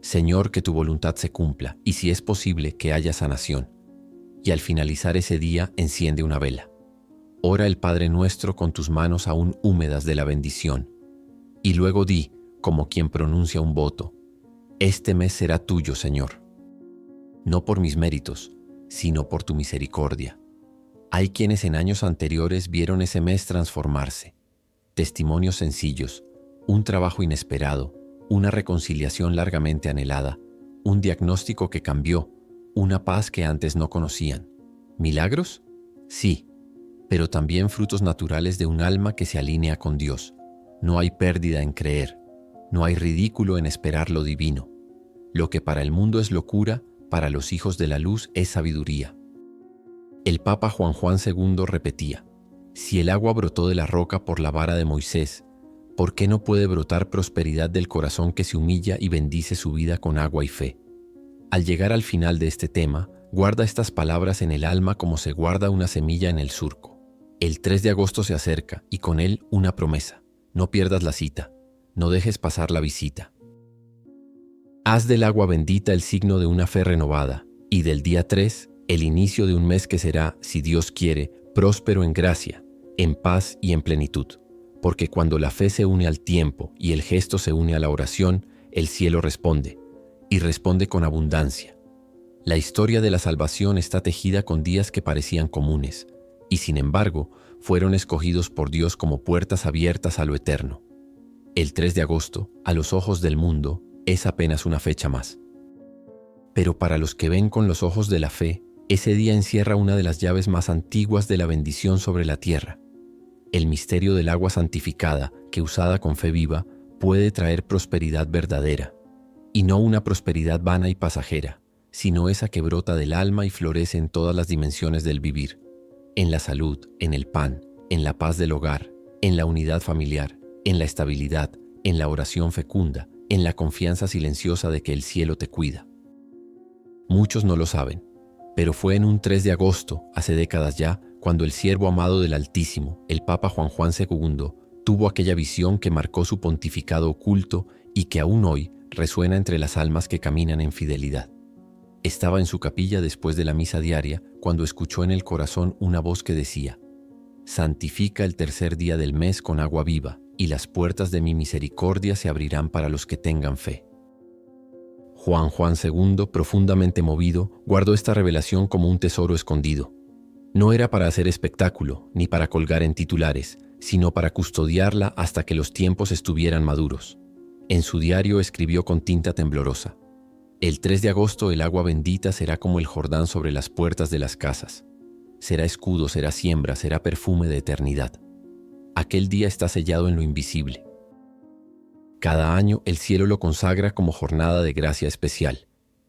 Señor, que tu voluntad se cumpla y si es posible que haya sanación. Y al finalizar ese día, enciende una vela. Ora el Padre Nuestro con tus manos aún húmedas de la bendición. Y luego di, como quien pronuncia un voto, este mes será tuyo, Señor. No por mis méritos, sino por tu misericordia. Hay quienes en años anteriores vieron ese mes transformarse. Testimonios sencillos, un trabajo inesperado, una reconciliación largamente anhelada, un diagnóstico que cambió, una paz que antes no conocían. ¿Milagros? Sí, pero también frutos naturales de un alma que se alinea con Dios. No hay pérdida en creer. No hay ridículo en esperar lo divino. Lo que para el mundo es locura, para los hijos de la luz es sabiduría. El Papa Juan II repetía, si el agua brotó de la roca por la vara de Moisés, ¿por qué no puede brotar prosperidad del corazón que se humilla y bendice su vida con agua y fe? Al llegar al final de este tema, guarda estas palabras en el alma como se guarda una semilla en el surco. El 3 de agosto se acerca y con él una promesa. No pierdas la cita. No dejes pasar la visita. Haz del agua bendita el signo de una fe renovada y del día 3 el inicio de un mes que será, si Dios quiere, próspero en gracia, en paz y en plenitud. porque cuando la fe se une al tiempo y el gesto se une a la oración, el cielo responde, y responde con abundancia. La historia de la salvación está tejida con días que parecían comunes, y sin embargo, fueron escogidos por Dios como puertas abiertas a lo eterno. El 3 de agosto, a los ojos del mundo, es apenas una fecha más. Pero para los que ven con los ojos de la fe, ese día encierra una de las llaves más antiguas de la bendición sobre la tierra. El misterio del agua santificada, que usada con fe viva, puede traer prosperidad verdadera, y no una prosperidad vana y pasajera, sino esa que brota del alma y florece en todas las dimensiones del vivir, en la salud, en el pan, en la paz del hogar, en la unidad familiar, en la estabilidad, en la oración fecunda, en la confianza silenciosa de que el cielo te cuida. Muchos no lo saben, pero fue en un 3 de agosto, hace décadas ya, cuando el siervo amado del Altísimo, el Papa Juan II, tuvo aquella visión que marcó su pontificado oculto y que aún hoy resuena entre las almas que caminan en fidelidad. Estaba en su capilla después de la misa diaria cuando escuchó en el corazón una voz que decía: «Santifica el tercer día del mes con agua viva, y las puertas de mi misericordia se abrirán para los que tengan fe». Juan II, profundamente movido, guardó esta revelación como un tesoro escondido. No era para hacer espectáculo, ni para colgar en titulares, sino para custodiarla hasta que los tiempos estuvieran maduros. En su diario escribió con tinta temblorosa: «El 3 de agosto el agua bendita será como el Jordán sobre las puertas de las casas. Será escudo, será siembra, será perfume de eternidad. Aquel día está sellado en lo invisible». Cada año el cielo lo consagra como jornada de gracia especial,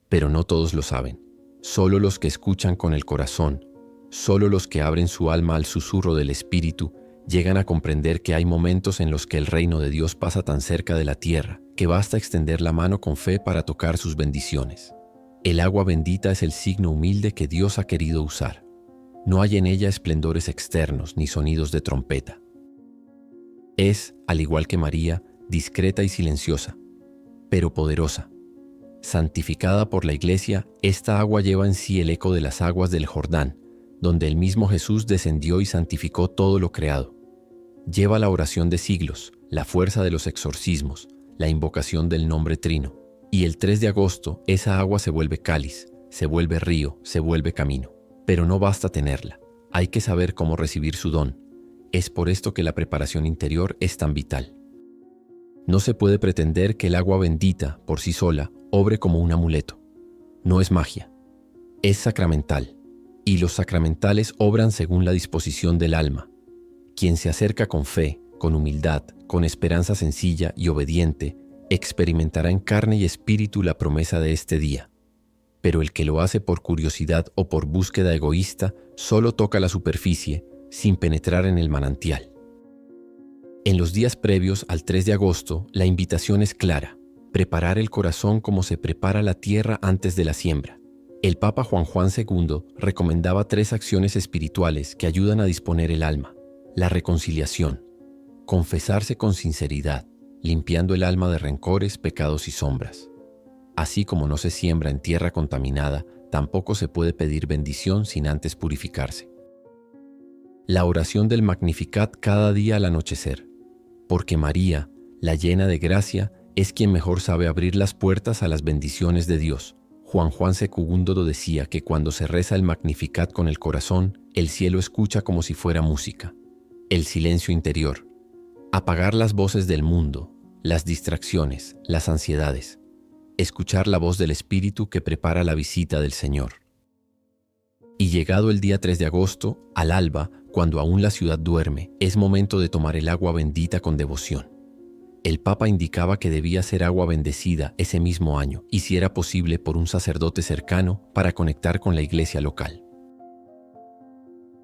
pero no todos lo saben. Solo los que escuchan con el corazón, solo los que abren su alma al susurro del Espíritu, llegan a comprender que hay momentos en los que el reino de Dios pasa tan cerca de la tierra que basta extender la mano con fe para tocar sus bendiciones. El agua bendita es el signo humilde que Dios ha querido usar. No hay en ella esplendores externos ni sonidos de trompeta. Es, al igual que María, discreta y silenciosa, pero poderosa. Santificada por la Iglesia, esta agua lleva en sí el eco de las aguas del Jordán, donde el mismo Jesús descendió y santificó todo lo creado. Lleva la oración de siglos, la fuerza de los exorcismos, la invocación del nombre trino. Y el 3 de agosto esa agua se vuelve cáliz, se vuelve río, se vuelve camino. Pero no basta tenerla, hay que saber cómo recibir su don. Es por esto que la preparación interior es tan vital. No se puede pretender que el agua bendita, por sí sola, obre como un amuleto. No es magia. Es sacramental. Y los sacramentales obran según la disposición del alma. Quien se acerca con fe, con humildad, con esperanza sencilla y obediente, experimentará en carne y espíritu la promesa de este día. Pero el que lo hace por curiosidad o por búsqueda egoísta, solo toca la superficie, sin penetrar en el manantial. En los días previos al 3 de agosto, la invitación es clara: preparar el corazón como se prepara la tierra antes de la siembra. El Papa Juan II recomendaba 3 acciones espirituales que ayudan a disponer el alma: la reconciliación, confesarse con sinceridad, limpiando el alma de rencores, pecados y sombras. Así como no se siembra en tierra contaminada, tampoco se puede pedir bendición sin antes purificarse. La oración del Magnificat cada día al anochecer, porque María, la llena de gracia, es quien mejor sabe abrir las puertas a las bendiciones de Dios. Juan II decía que cuando se reza el Magnificat con el corazón, el cielo escucha como si fuera música. El silencio interior. Apagar las voces del mundo, las distracciones, las ansiedades. Escuchar la voz del Espíritu que prepara la visita del Señor. Y llegado el día 3 de agosto, al alba, cuando aún la ciudad duerme, es momento de tomar el agua bendita con devoción. El Papa indicaba que debía ser agua bendecida ese mismo año, y si era posible por un sacerdote cercano para conectar con la iglesia local.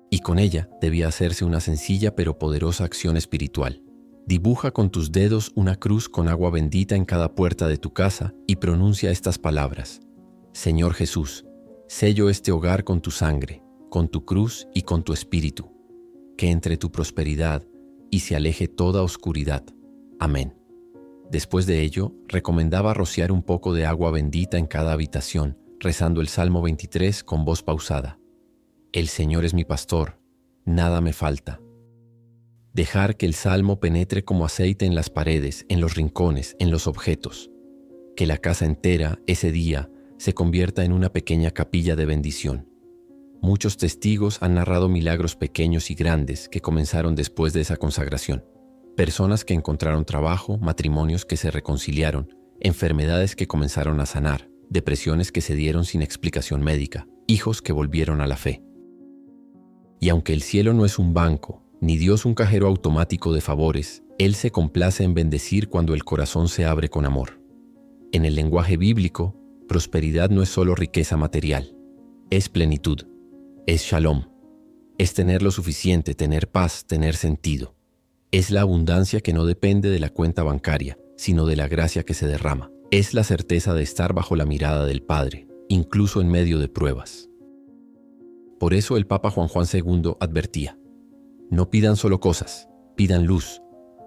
Y con ella debía hacerse una sencilla pero poderosa acción espiritual. Dibuja con tus dedos una cruz con agua bendita en cada puerta de tu casa y pronuncia estas palabras: Señor Jesús, sello este hogar con tu sangre, con tu cruz y con tu espíritu. Que entre tu prosperidad y se aleje toda oscuridad. Amén. Después de ello, recomendaba rociar un poco de agua bendita en cada habitación, rezando el Salmo 23 con voz pausada. El Señor es mi pastor, nada me falta. Dejar que el salmo penetre como aceite en las paredes, en los rincones, en los objetos. Que la casa entera, ese día, se convierta en una pequeña capilla de bendición. Muchos testigos han narrado milagros pequeños y grandes que comenzaron después de esa consagración. Personas que encontraron trabajo, matrimonios que se reconciliaron, enfermedades que comenzaron a sanar, depresiones que se dieron sin explicación médica, hijos que volvieron a la fe. Y aunque el cielo no es un banco, ni Dios un cajero automático de favores, Él se complace en bendecir cuando el corazón se abre con amor. En el lenguaje bíblico, prosperidad no es solo riqueza material, es plenitud, es shalom, es tener lo suficiente, tener paz, tener sentido. Es la abundancia que no depende de la cuenta bancaria, sino de la gracia que se derrama. Es la certeza de estar bajo la mirada del Padre, incluso en medio de pruebas. Por eso el Papa Juan II advertía: no pidan solo cosas, pidan luz,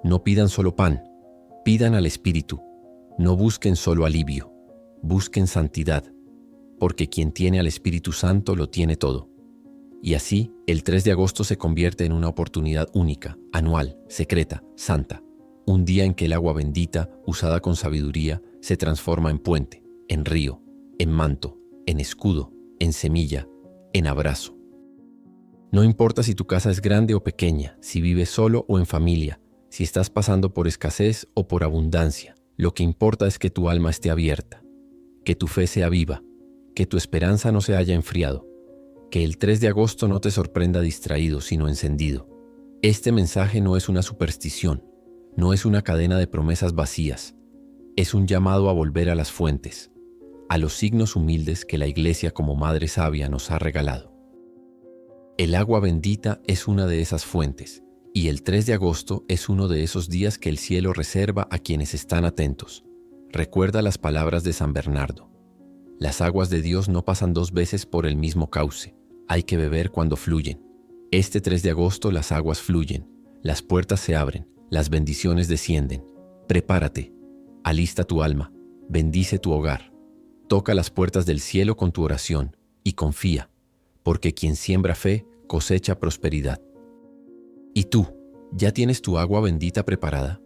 no pidan solo pan, pidan al Espíritu, no busquen solo alivio, busquen santidad, porque quien tiene al Espíritu Santo lo tiene todo. Y así, el 3 de agosto se convierte en una oportunidad única, anual, secreta, santa. Un día en que el agua bendita, usada con sabiduría, se transforma en puente, en río, en manto, en escudo, en semilla, en abrazo. No importa si tu casa es grande o pequeña, si vives solo o en familia, si estás pasando por escasez o por abundancia, lo que importa es que tu alma esté abierta, que tu fe sea viva, que tu esperanza no se haya enfriado, que el 3 de agosto no te sorprenda distraído, sino encendido. Este mensaje no es una superstición, no es una cadena de promesas vacías, es un llamado a volver a las fuentes, a los signos humildes que la Iglesia como Madre Sabia nos ha regalado. El agua bendita es una de esas fuentes, y el 3 de agosto es uno de esos días que el cielo reserva a quienes están atentos. Recuerda las palabras de San Bernardo: las aguas de Dios no pasan 2 veces por el mismo cauce, hay que beber cuando fluyen. Este 3 de agosto las aguas fluyen, las puertas se abren, las bendiciones descienden. Prepárate, alista tu alma, bendice tu hogar, toca las puertas del cielo con tu oración y confía, porque quien siembra fe cosecha prosperidad. ¿Y tú, ya tienes tu agua bendita preparada?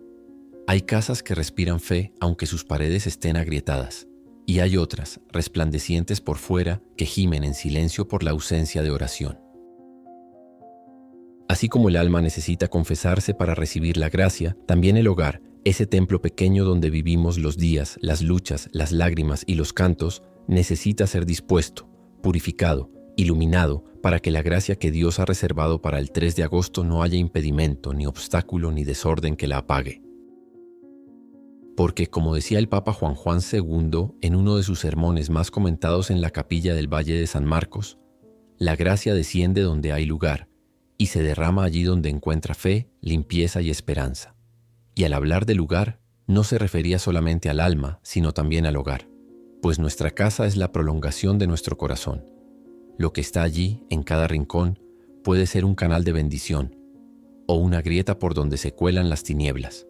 Hay casas que respiran fe aunque sus paredes estén agrietadas, y hay otras, resplandecientes por fuera, que gimen en silencio por la ausencia de oración. Así como el alma necesita confesarse para recibir la gracia, también el hogar, ese templo pequeño donde vivimos los días, las luchas, las lágrimas y los cantos, necesita ser dispuesto, purificado, iluminado, para que la gracia que Dios ha reservado para el 3 de agosto no haya impedimento, ni obstáculo, ni desorden que la apague. Porque, como decía el Papa Juan II en uno de sus sermones más comentados en la capilla del Valle de San Marcos, la gracia desciende donde hay lugar y se derrama allí donde encuentra fe, limpieza y esperanza. Y al hablar de lugar, no se refería solamente al alma, sino también al hogar, pues nuestra casa es la prolongación de nuestro corazón. Lo que está allí, en cada rincón, puede ser un canal de bendición o una grieta por donde se cuelan las tinieblas.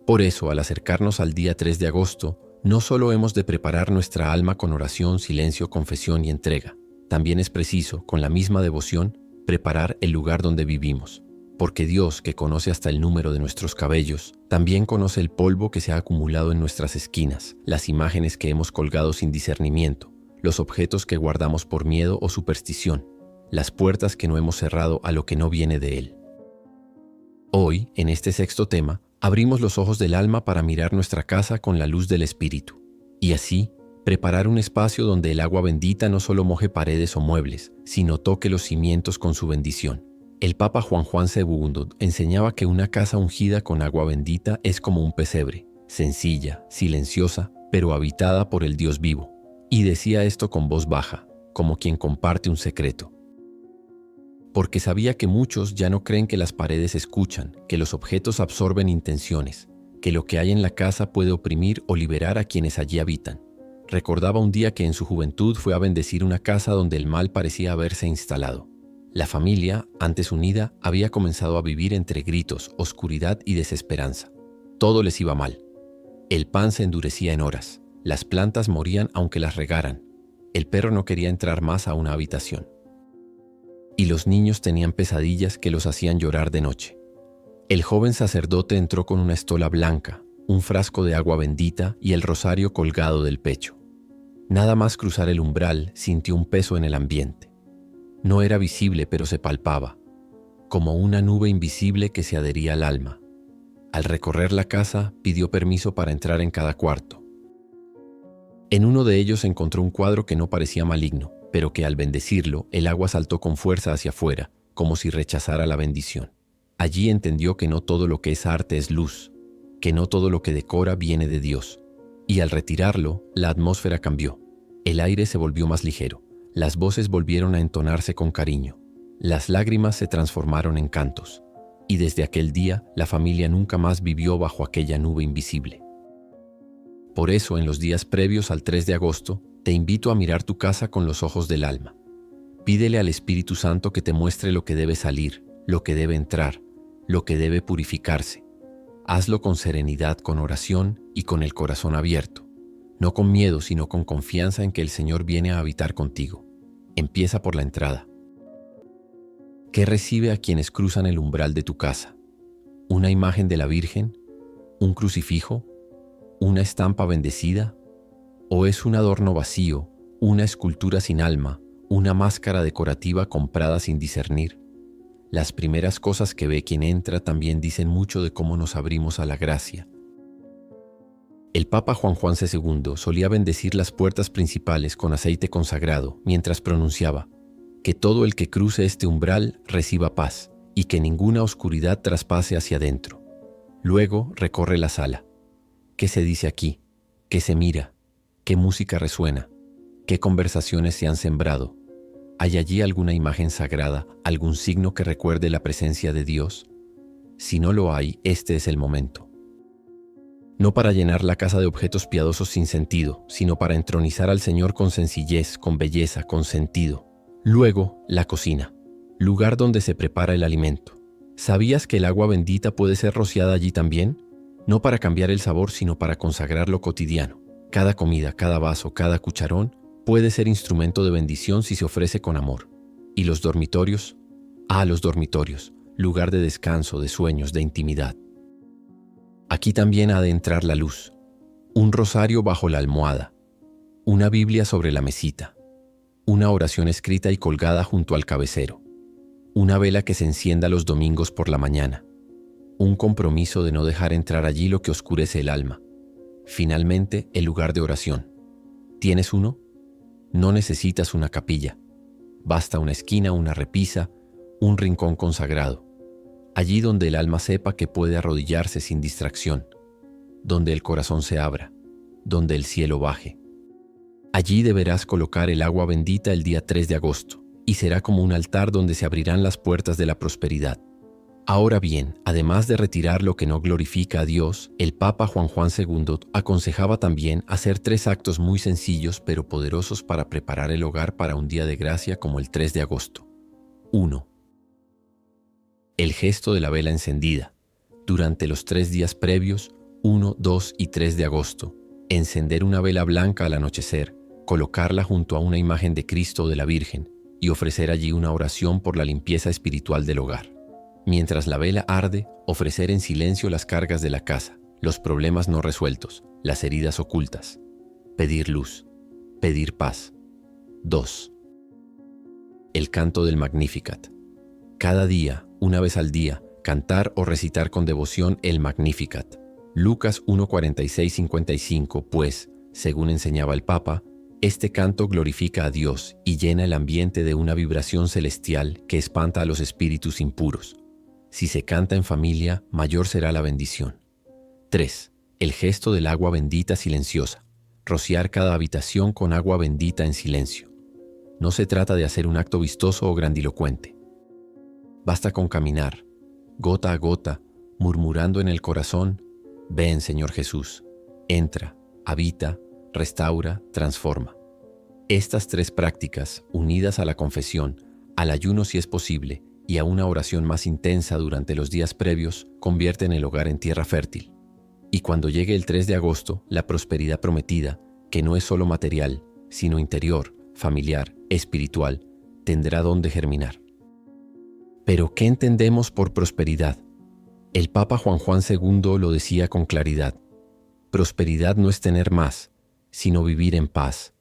Por eso, al acercarnos al día 3 de agosto, no solo hemos de preparar nuestra alma con oración, silencio, confesión y entrega, también es preciso, con la misma devoción, preparar el lugar donde vivimos, porque Dios, que conoce hasta el número de nuestros cabellos, también conoce el polvo que se ha acumulado en nuestras esquinas, las imágenes que hemos colgado sin discernimiento, los objetos que guardamos por miedo o superstición, las puertas que no hemos cerrado a lo que no viene de Él. Hoy, en este 6º tema, abrimos los ojos del alma para mirar nuestra casa con la luz del Espíritu, y así preparar un espacio donde el agua bendita no solo moje paredes o muebles, sino toque los cimientos con su bendición. El Papa Juan II enseñaba que una casa ungida con agua bendita es como un pesebre, sencilla, silenciosa, pero habitada por el Dios vivo. Y decía esto con voz baja, como quien comparte un secreto. Porque sabía que muchos ya no creen que las paredes escuchan, que los objetos absorben intenciones, que lo que hay en la casa puede oprimir o liberar a quienes allí habitan. Recordaba un día que en su juventud fue a bendecir una casa donde el mal parecía haberse instalado. La familia, antes unida, había comenzado a vivir entre gritos, oscuridad y desesperanza. Todo les iba mal. El pan se endurecía en horas. Las plantas morían aunque las regaran. El perro no quería entrar más a una habitación. Y los niños tenían pesadillas que los hacían llorar de noche. El joven sacerdote entró con una estola blanca, un frasco de agua bendita y el rosario colgado del pecho. Nada más cruzar el umbral sintió un peso en el ambiente. No era visible, pero se palpaba, como una nube invisible que se adhería al alma. Al recorrer la casa, pidió permiso para entrar en cada cuarto. En uno de ellos encontró un cuadro que no parecía maligno, pero que al bendecirlo, el agua saltó con fuerza hacia afuera, como si rechazara la bendición. Allí entendió que no todo lo que es arte es luz, que no todo lo que decora viene de Dios. Y al retirarlo, la atmósfera cambió. El aire se volvió más ligero, las voces volvieron a entonarse con cariño, las lágrimas se transformaron en cantos. Y desde aquel día, la familia nunca más vivió bajo aquella nube invisible. Por eso, en los días previos al 3 de agosto, te invito a mirar tu casa con los ojos del alma. Pídele al Espíritu Santo que te muestre lo que debe salir, lo que debe entrar, lo que debe purificarse. Hazlo con serenidad, con oración y con el corazón abierto. No con miedo, sino con confianza en que el Señor viene a habitar contigo. Empieza por la entrada. ¿Qué recibe a quienes cruzan el umbral de tu casa? ¿Una imagen de la Virgen? ¿Un crucifijo? ¿Una estampa bendecida? ¿O es un adorno vacío, una escultura sin alma, una máscara decorativa comprada sin discernir? Las primeras cosas que ve quien entra también dicen mucho de cómo nos abrimos a la gracia. El Papa Juan II solía bendecir las puertas principales con aceite consagrado mientras pronunciaba: que todo el que cruce este umbral reciba paz y que ninguna oscuridad traspase hacia adentro. Luego recorre la sala. ¿Qué se dice aquí? ¿Qué se mira? ¿Qué música resuena? ¿Qué conversaciones se han sembrado? ¿Hay allí alguna imagen sagrada, algún signo que recuerde la presencia de Dios? Si no lo hay, este es el momento. No para llenar la casa de objetos piadosos sin sentido, sino para entronizar al Señor con sencillez, con belleza, con sentido. Luego, la cocina, lugar donde se prepara el alimento. ¿Sabías que el agua bendita puede ser rociada allí también? No para cambiar el sabor, sino para consagrar lo cotidiano. Cada comida, cada vaso, cada cucharón puede ser instrumento de bendición si se ofrece con amor. ¿Y los dormitorios? Los dormitorios, lugar de descanso, de sueños, de intimidad. Aquí también ha de entrar la luz. Un rosario bajo la almohada, una Biblia sobre la mesita, una oración escrita y colgada junto al cabecero, una vela que se encienda los domingos por la mañana, un compromiso de no dejar entrar allí lo que oscurece el alma. Finalmente, el lugar de oración. ¿Tienes uno? No necesitas una capilla. Basta una esquina, una repisa, un rincón consagrado. Allí donde el alma sepa que puede arrodillarse sin distracción, donde el corazón se abra, donde el cielo baje. Allí deberás colocar el agua bendita el día 3 de agosto, y será como un altar donde se abrirán las puertas de la prosperidad. Ahora bien, además de retirar lo que no glorifica a Dios, el Papa Juan II aconsejaba también hacer 3 actos muy sencillos pero poderosos para preparar el hogar para un día de gracia como el 3 de agosto. 1. El gesto de la vela encendida. Durante los 3 días previos, 1, 2 y 3 de agosto, encender una vela blanca al anochecer, colocarla junto a una imagen de Cristo o de la Virgen y ofrecer allí una oración por la limpieza espiritual del hogar. Mientras la vela arde, ofrecer en silencio las cargas de la casa, los problemas no resueltos, las heridas ocultas. Pedir luz, pedir paz. 2. El canto del Magnificat. Cada día, una vez al día, cantar o recitar con devoción el Magnificat. Lucas 1:46-55, pues, según enseñaba el Papa, este canto glorifica a Dios y llena el ambiente de una vibración celestial que espanta a los espíritus impuros. Si se canta en familia, mayor será la bendición. 3. El gesto del agua bendita silenciosa. Rociar cada habitación con agua bendita en silencio. No se trata de hacer un acto vistoso o grandilocuente. Basta con caminar, gota a gota, murmurando en el corazón: ven, Señor Jesús, entra, habita, restaura, transforma. Estas 3 prácticas, unidas a la confesión, al ayuno si es posible, y a una oración más intensa durante los días previos, convierten el hogar en tierra fértil. Y cuando llegue el 3 de agosto, la prosperidad prometida, que no es solo material, sino interior, familiar, espiritual, tendrá donde germinar. Pero, ¿qué entendemos por prosperidad? El Papa Juan II lo decía con claridad: prosperidad no es tener más, sino vivir en paz.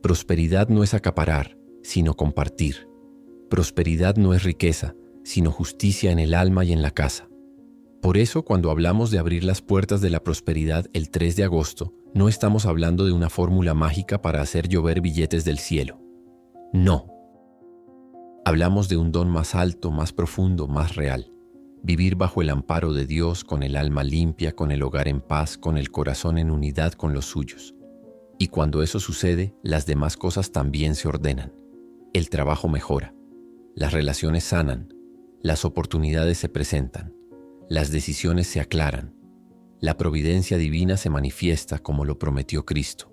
Prosperidad no es acaparar, sino compartir. Prosperidad no es riqueza, sino justicia en el alma y en la casa. Por eso, cuando hablamos de abrir las puertas de la prosperidad el 3 de agosto, no estamos hablando de una fórmula mágica para hacer llover billetes del cielo. No. Hablamos de un don más alto, más profundo, más real. Vivir bajo el amparo de Dios, con el alma limpia, con el hogar en paz, con el corazón en unidad con los suyos. Y cuando eso sucede, las demás cosas también se ordenan. El trabajo mejora, las relaciones sanan, las oportunidades se presentan, las decisiones se aclaran, la providencia divina se manifiesta como lo prometió Cristo.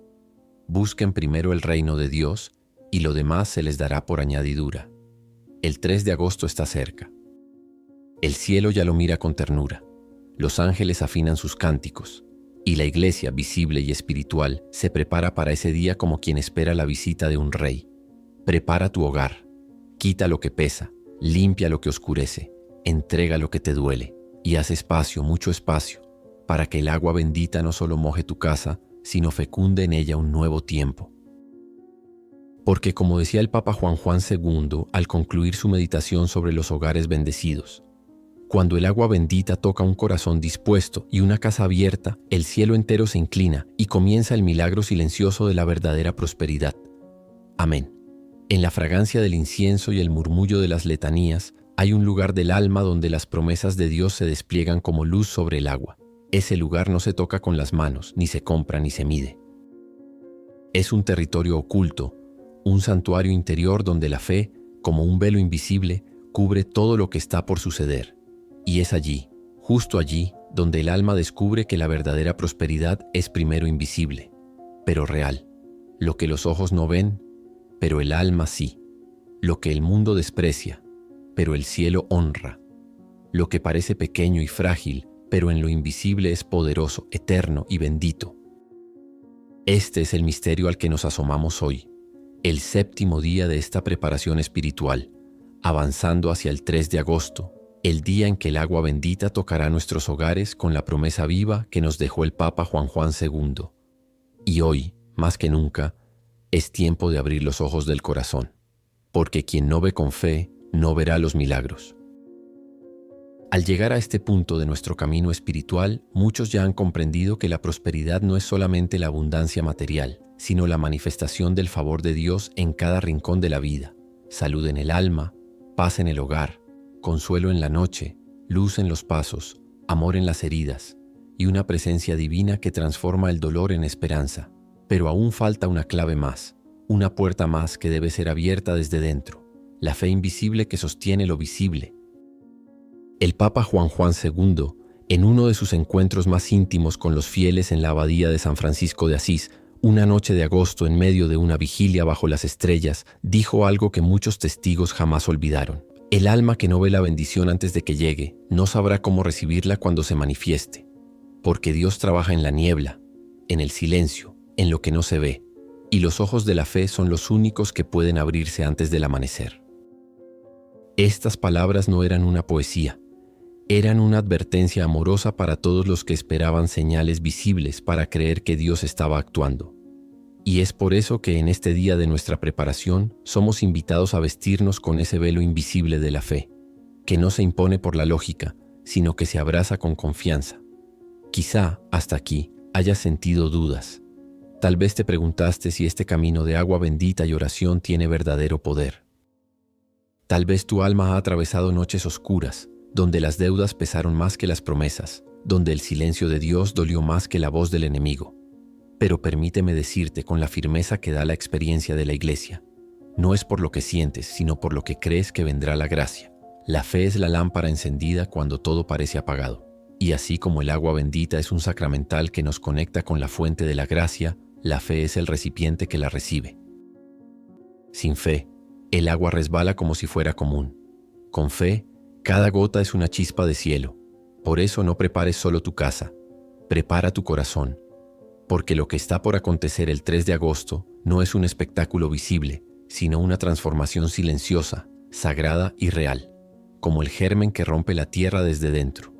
Busquen primero el reino de Dios y lo demás se les dará por añadidura. El 3 de agosto está cerca. El cielo ya lo mira con ternura. Los ángeles afinan sus cánticos. Y la iglesia, visible y espiritual, se prepara para ese día como quien espera la visita de un rey. Prepara tu hogar. Quita lo que pesa. Limpia lo que oscurece. Entrega lo que te duele. Y haz espacio, mucho espacio, para que el agua bendita no solo moje tu casa, sino fecunde en ella un nuevo tiempo. Porque, como decía el Papa Juan II al concluir su meditación sobre los hogares bendecidos, cuando el agua bendita toca un corazón dispuesto y una casa abierta, el cielo entero se inclina y comienza el milagro silencioso de la verdadera prosperidad. Amén. En la fragancia del incienso y el murmullo de las letanías, hay un lugar del alma donde las promesas de Dios se despliegan como luz sobre el agua. Ese lugar no se toca con las manos, ni se compra ni se mide. Es un territorio oculto, un santuario interior donde la fe, como un velo invisible, cubre todo lo que está por suceder. Y es allí, justo allí, donde el alma descubre que la verdadera prosperidad es primero invisible, pero real. Lo que los ojos no ven, pero el alma sí. Lo que el mundo desprecia, pero el cielo honra. Lo que parece pequeño y frágil, pero en lo invisible es poderoso, eterno y bendito. Este es el misterio al que nos asomamos hoy, el 7º día de esta preparación espiritual, avanzando hacia el 3 de agosto, el día en que el agua bendita tocará nuestros hogares con la promesa viva que nos dejó el Papa Juan II. Y hoy, más que nunca, es tiempo de abrir los ojos del corazón, porque quien no ve con fe, no verá los milagros. Al llegar a este punto de nuestro camino espiritual, muchos ya han comprendido que la prosperidad no es solamente la abundancia material, sino la manifestación del favor de Dios en cada rincón de la vida. Salud en el alma, paz en el hogar, consuelo en la noche, luz en los pasos, amor en las heridas y una presencia divina que transforma el dolor en esperanza. Pero aún falta una clave más, una puerta más que debe ser abierta desde dentro, la fe invisible que sostiene lo visible. El Papa Juan II, en uno de sus encuentros más íntimos con los fieles en la abadía de San Francisco de Asís, una noche de agosto en medio de una vigilia bajo las estrellas, dijo algo que muchos testigos jamás olvidaron. El alma que no ve la bendición antes de que llegue, no sabrá cómo recibirla cuando se manifieste, porque Dios trabaja en la niebla, en el silencio, en lo que no se ve, y los ojos de la fe son los únicos que pueden abrirse antes del amanecer. Estas palabras no eran una poesía, eran una advertencia amorosa para todos los que esperaban señales visibles para creer que Dios estaba actuando. Y es por eso que en este día de nuestra preparación somos invitados a vestirnos con ese velo invisible de la fe, que no se impone por la lógica, sino que se abraza con confianza. Quizá, hasta aquí, hayas sentido dudas. Tal vez te preguntaste si este camino de agua bendita y oración tiene verdadero poder. Tal vez tu alma ha atravesado noches oscuras, donde las deudas pesaron más que las promesas, donde el silencio de Dios dolió más que la voz del enemigo. Pero permíteme decirte con la firmeza que da la experiencia de la Iglesia, no es por lo que sientes, sino por lo que crees que vendrá la gracia. La fe es la lámpara encendida cuando todo parece apagado. Y así como el agua bendita es un sacramental que nos conecta con la fuente de la gracia, la fe es el recipiente que la recibe. Sin fe, el agua resbala como si fuera común. Con fe, cada gota es una chispa de cielo. Por eso no prepares solo tu casa, prepara tu corazón. Porque lo que está por acontecer el 3 de agosto no es un espectáculo visible, sino una transformación silenciosa, sagrada y real, como el germen que rompe la tierra desde dentro.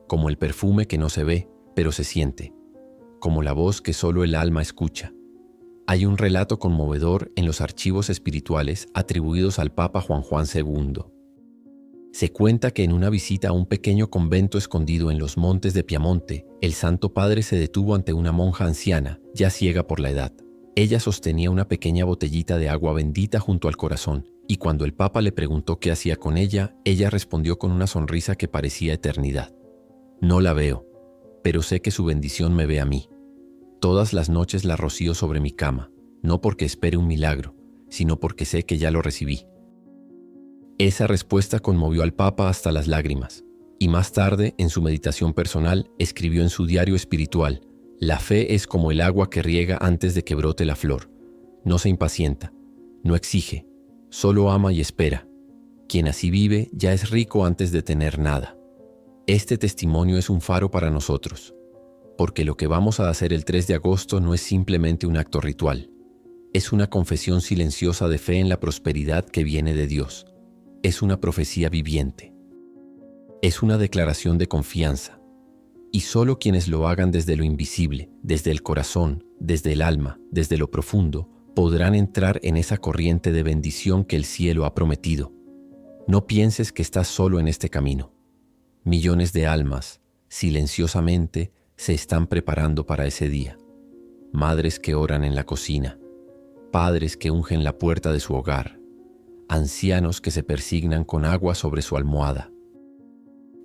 como el perfume que no se ve, pero se siente, como la voz que solo el alma escucha. Hay un relato conmovedor en los archivos espirituales atribuidos al Papa Juan II. Se cuenta que en una visita a un pequeño convento escondido en los montes de Piamonte, el Santo Padre se detuvo ante una monja anciana, ya ciega por la edad. Ella sostenía una pequeña botellita de agua bendita junto al corazón, y cuando el Papa le preguntó qué hacía con ella, ella respondió con una sonrisa que parecía eternidad. No la veo, pero sé que su bendición me ve a mí. Todas las noches la rocío sobre mi cama, no porque espere un milagro, sino porque sé que ya lo recibí. Esa respuesta conmovió al Papa hasta las lágrimas, y más tarde, en su meditación personal, escribió en su diario espiritual: «La fe es como el agua que riega antes de que brote la flor. No se impacienta, no exige, solo ama y espera. Quien así vive ya es rico antes de tener nada». Este testimonio es un faro para nosotros, porque lo que vamos a hacer el 3 de agosto no es simplemente un acto ritual. Es una confesión silenciosa de fe en la prosperidad que viene de Dios. Es una profecía viviente. Es una declaración de confianza. Y solo quienes lo hagan desde lo invisible, desde el corazón, desde el alma, desde lo profundo, podrán entrar en esa corriente de bendición que el cielo ha prometido. No pienses que estás solo en este camino. Millones de almas, silenciosamente, se están preparando para ese día. Madres que oran en la cocina, padres que ungen la puerta de su hogar, ancianos que se persignan con agua sobre su almohada,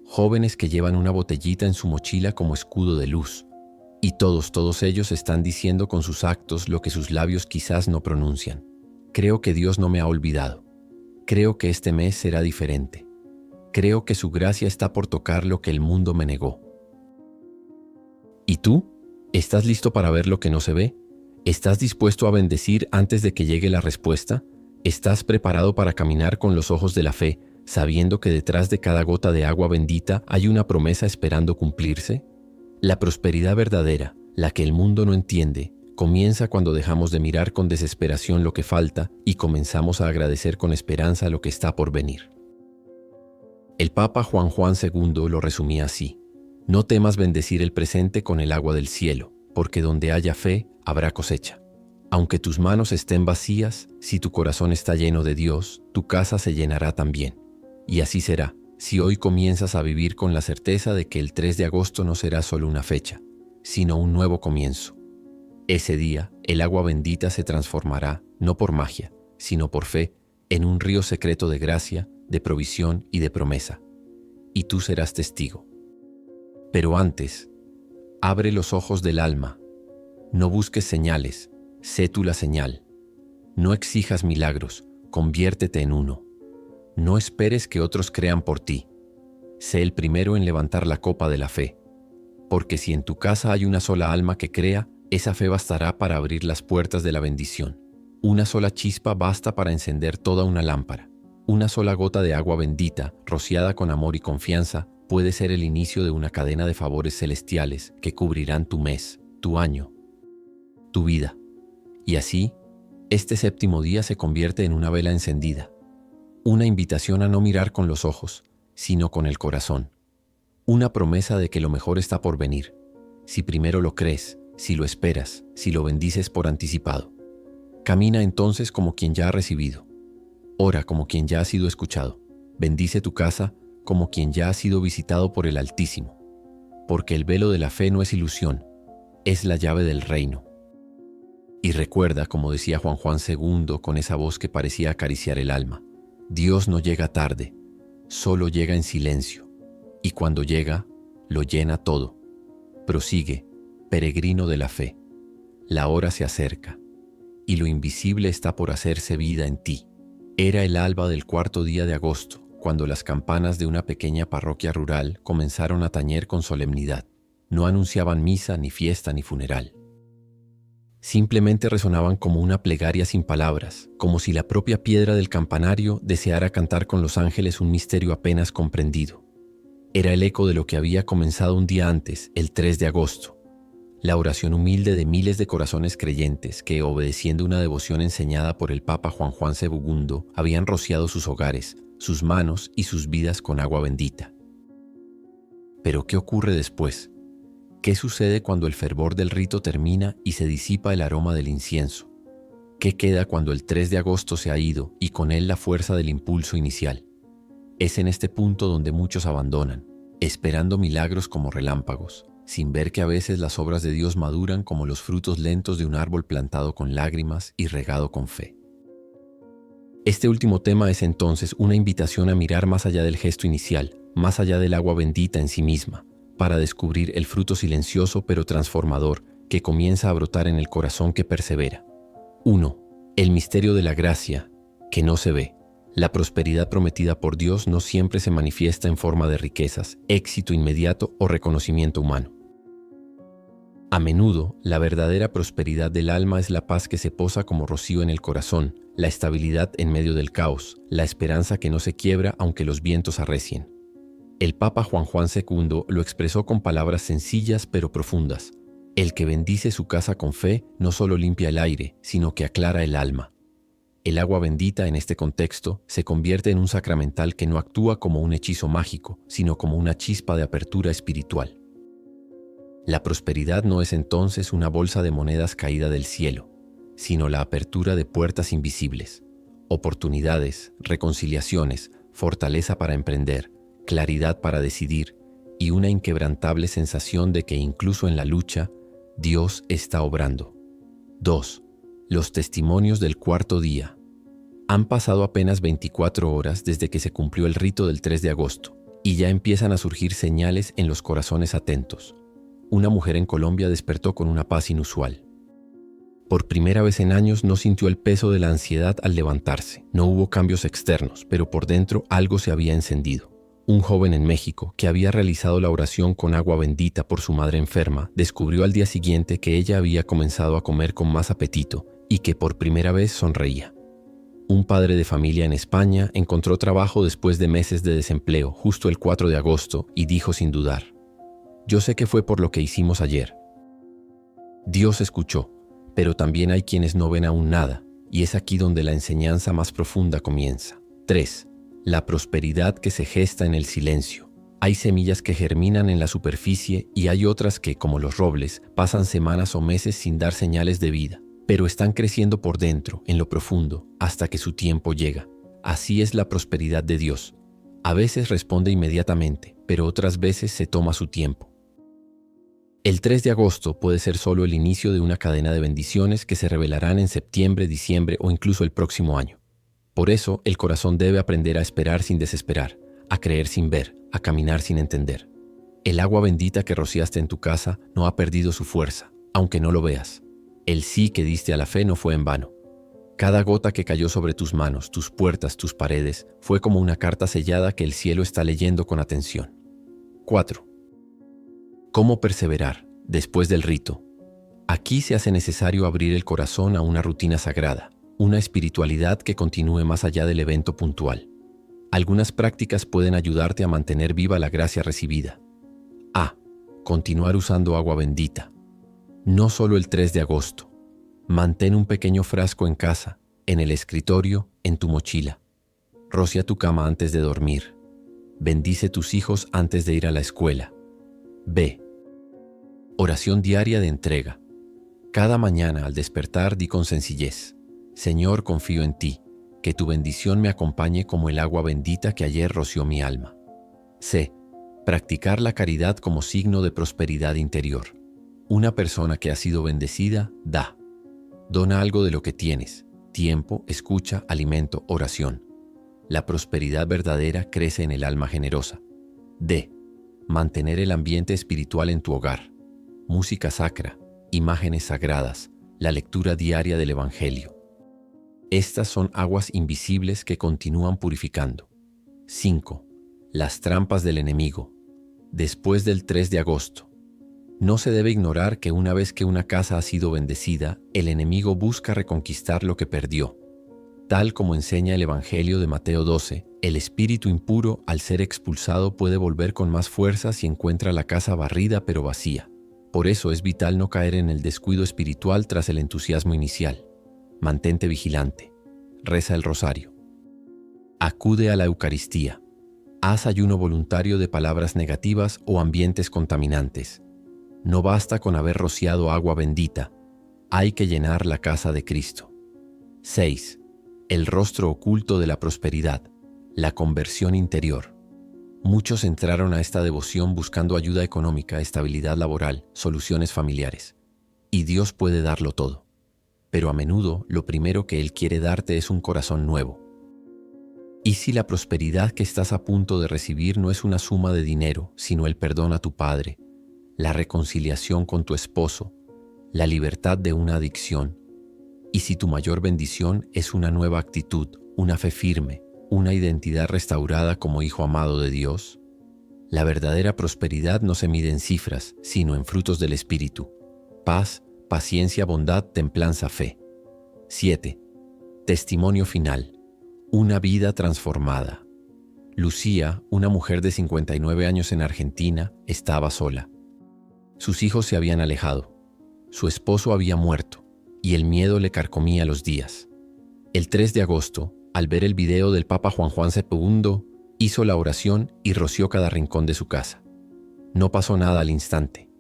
jóvenes que llevan una botellita en su mochila como escudo de luz, y todos ellos están diciendo con sus actos lo que sus labios quizás no pronuncian. Creo que Dios no me ha olvidado. Creo que este mes será diferente. Creo que su gracia está por tocar lo que el mundo me negó. ¿Y tú? ¿Estás listo para ver lo que no se ve? ¿Estás dispuesto a bendecir antes de que llegue la respuesta? ¿Estás preparado para caminar con los ojos de la fe, sabiendo que detrás de cada gota de agua bendita hay una promesa esperando cumplirse? La prosperidad verdadera, la que el mundo no entiende, comienza cuando dejamos de mirar con desesperación lo que falta y comenzamos a agradecer con esperanza lo que está por venir. El Papa Juan II lo resumía así: no temas bendecir el presente con el agua del cielo, porque donde haya fe, habrá cosecha. Aunque tus manos estén vacías, si tu corazón está lleno de Dios, tu casa se llenará también. Y así será, si hoy comienzas a vivir con la certeza de que el 3 de agosto no será solo una fecha, sino un nuevo comienzo. Ese día, el agua bendita se transformará, no por magia, sino por fe, en un río secreto de gracia, de provisión y de promesa. Y tú serás testigo. Pero antes, abre los ojos del alma. No busques señales. Sé tú la señal. No exijas milagros, conviértete en uno. No esperes que otros crean por ti. Sé el primero en levantar la copa de la fe. Porque si en tu casa hay una sola alma que crea, esa fe bastará para abrir las puertas de la bendición. Una sola chispa basta para encender toda una lámpara. Una sola gota de agua bendita, rociada con amor y confianza, puede ser el inicio de una cadena de favores celestiales que cubrirán tu mes, tu año, tu vida. Y así, este séptimo día se convierte en una vela encendida, una invitación a no mirar con los ojos, sino con el corazón, una promesa de que lo mejor está por venir, si primero lo crees, si lo esperas, si lo bendices por anticipado. Camina entonces como quien ya ha recibido, ora como quien ya ha sido escuchado, bendice tu casa como quien ya ha sido visitado por el Altísimo, porque el velo de la fe no es ilusión, es la llave del reino. Y recuerda, como decía Juan II con esa voz que parecía acariciar el alma, Dios no llega tarde, solo llega en silencio, y cuando llega, lo llena todo. Prosigue, peregrino de la fe. La hora se acerca, y lo invisible está por hacerse vida en ti. Era el alba del 4º día de agosto, cuando las campanas de una pequeña parroquia rural comenzaron a tañer con solemnidad. No anunciaban misa, ni fiesta, ni funeral. Simplemente resonaban como una plegaria sin palabras, como si la propia piedra del campanario deseara cantar con los ángeles un misterio apenas comprendido. Era el eco de lo que había comenzado un día antes, el 3 de agosto. La oración humilde de miles de corazones creyentes que, obedeciendo una devoción enseñada por el Papa Juan II, habían rociado sus hogares, sus manos y sus vidas con agua bendita. Pero ¿qué ocurre después? ¿Qué sucede cuando el fervor del rito termina y se disipa el aroma del incienso? ¿Qué queda cuando el 3 de agosto se ha ido y con él la fuerza del impulso inicial? Es en este punto donde muchos abandonan, esperando milagros como relámpagos, sin ver que a veces las obras de Dios maduran como los frutos lentos de un árbol plantado con lágrimas y regado con fe. Este último tema es entonces una invitación a mirar más allá del gesto inicial, más allá del agua bendita en sí misma, para descubrir el fruto silencioso pero transformador que comienza a brotar en el corazón que persevera. 1. El misterio de la gracia, que no se ve. La prosperidad prometida por Dios no siempre se manifiesta en forma de riquezas, éxito inmediato o reconocimiento humano. A menudo, la verdadera prosperidad del alma es la paz que se posa como rocío en el corazón, la estabilidad en medio del caos, la esperanza que no se quiebra aunque los vientos arrecien. El Papa Juan II lo expresó con palabras sencillas pero profundas. El que bendice su casa con fe no solo limpia el aire, sino que aclara el alma. El agua bendita en este contexto se convierte en un sacramental que no actúa como un hechizo mágico, sino como una chispa de apertura espiritual. La prosperidad no es entonces una bolsa de monedas caída del cielo, sino la apertura de puertas invisibles, oportunidades, reconciliaciones, fortaleza para emprender, claridad para decidir y una inquebrantable sensación de que incluso en la lucha, Dios está obrando. 2. Los testimonios del cuarto día. Han pasado apenas 24 horas desde que se cumplió el rito del 3 de agosto y ya empiezan a surgir señales en los corazones atentos. Una mujer en Colombia despertó con una paz inusual. Por primera vez en años no sintió el peso de la ansiedad al levantarse. No hubo cambios externos, pero por dentro algo se había encendido. Un joven en México, que había realizado la oración con agua bendita por su madre enferma, descubrió al día siguiente que ella había comenzado a comer con más apetito y que por primera vez sonreía. Un padre de familia en España encontró trabajo después de meses de desempleo, justo el 4 de agosto, y dijo sin dudar: «Yo sé que fue por lo que hicimos ayer». Dios escuchó, pero también hay quienes no ven aún nada, y es aquí donde la enseñanza más profunda comienza. 3. La prosperidad que se gesta en el silencio. Hay semillas que germinan en la superficie y hay otras que, como los robles, pasan semanas o meses sin dar señales de vida, pero están creciendo por dentro, en lo profundo, hasta que su tiempo llega. Así es la prosperidad de Dios. A veces responde inmediatamente, pero otras veces se toma su tiempo. El 3 de agosto puede ser solo el inicio de una cadena de bendiciones que se revelarán en septiembre, diciembre o incluso el próximo año. Por eso, el corazón debe aprender a esperar sin desesperar, a creer sin ver, a caminar sin entender. El agua bendita que rociaste en tu casa no ha perdido su fuerza, aunque no lo veas. El sí que diste a la fe no fue en vano. Cada gota que cayó sobre tus manos, tus puertas, tus paredes, fue como una carta sellada que el cielo está leyendo con atención. 4. ¿Cómo perseverar después del rito? Aquí se hace necesario abrir el corazón a una rutina sagrada, una espiritualidad que continúe más allá del evento puntual. Algunas prácticas pueden ayudarte a mantener viva la gracia recibida. A. Continuar usando agua bendita. No solo el 3 de agosto. Mantén un pequeño frasco en casa, en el escritorio, en tu mochila. Rocía tu cama antes de dormir. Bendice tus hijos antes de ir a la escuela. B. Oración diaria de entrega. Cada mañana al despertar di con sencillez: Señor, confío en ti, que tu bendición me acompañe como el agua bendita que ayer roció mi alma. C. Practicar la caridad como signo de prosperidad interior. Una persona que ha sido bendecida, da. Dona algo de lo que tienes: tiempo, escucha, alimento, oración. La prosperidad verdadera crece en el alma generosa. D. Mantener el ambiente espiritual en tu hogar. Música sacra, imágenes sagradas, la lectura diaria del Evangelio. Estas son aguas invisibles que continúan purificando. 5. Las trampas del enemigo. Después del 3 de agosto. No se debe ignorar que una vez que una casa ha sido bendecida, el enemigo busca reconquistar lo que perdió. Tal como enseña el Evangelio de Mateo 12, el espíritu impuro, al ser expulsado, puede volver con más fuerza si encuentra la casa barrida pero vacía. Por eso es vital no caer en el descuido espiritual tras el entusiasmo inicial. Mantente vigilante. Reza el rosario. Acude a la Eucaristía. Haz ayuno voluntario de palabras negativas o ambientes contaminantes. No basta con haber rociado agua bendita, hay que llenar la casa de Cristo. 6. El rostro oculto de la prosperidad, la conversión interior. Muchos entraron a esta devoción buscando ayuda económica, estabilidad laboral, soluciones familiares. Y Dios puede darlo todo. Pero a menudo lo primero que Él quiere darte es un corazón nuevo. ¿Y si la prosperidad que estás a punto de recibir no es una suma de dinero, sino el perdón a tu padre, la reconciliación con tu esposo, la libertad de una adicción? ¿Y si tu mayor bendición es una nueva actitud, una fe firme, una identidad restaurada como hijo amado de Dios? La verdadera prosperidad no se mide en cifras, sino en frutos del Espíritu: paz, paciencia, bondad, templanza, fe. 7. Testimonio final. Una vida transformada. Lucía, una mujer de 59 años en Argentina, estaba sola. Sus hijos se habían alejado. Su esposo había muerto y el miedo le carcomía los días. El 3 de agosto, al ver el video del Papa Juan II, hizo la oración y roció cada rincón de su casa. No pasó nada al instante,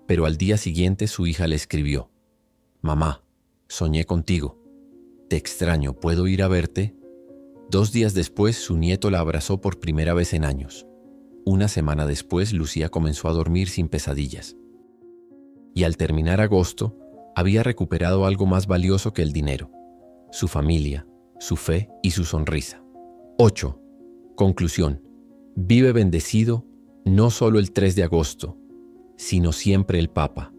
pero al día siguiente su hija le escribió: «Mamá, soñé contigo. Te extraño, ¿puedo ir a verte?». 2 días después, su nieto la abrazó por primera vez en años. Una semana después, Lucía comenzó a dormir sin pesadillas. Y al terminar agosto, había recuperado algo más valioso que el dinero: su familia, su fe y su sonrisa. 8. Conclusión. Vive bendecido no solo el 3 de agosto, sino siempre el Papa.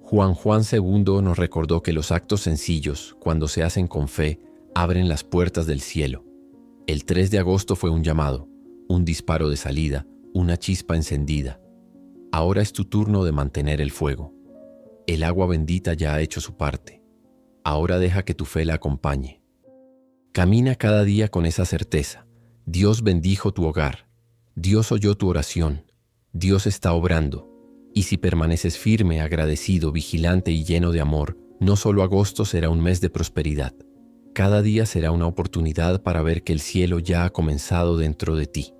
Juan II nos recordó que los actos sencillos, cuando se hacen con fe, abren las puertas del cielo. El 3 de agosto fue un llamado, un disparo de salida, una chispa encendida. Ahora es tu turno de mantener el fuego. El agua bendita ya ha hecho su parte. Ahora deja que tu fe la acompañe. Camina cada día con esa certeza: Dios bendijo tu hogar, Dios oyó tu oración, Dios está obrando. Y si permaneces firme, agradecido, vigilante y lleno de amor, no solo agosto será un mes de prosperidad. Cada día será una oportunidad para ver que el cielo ya ha comenzado dentro de ti.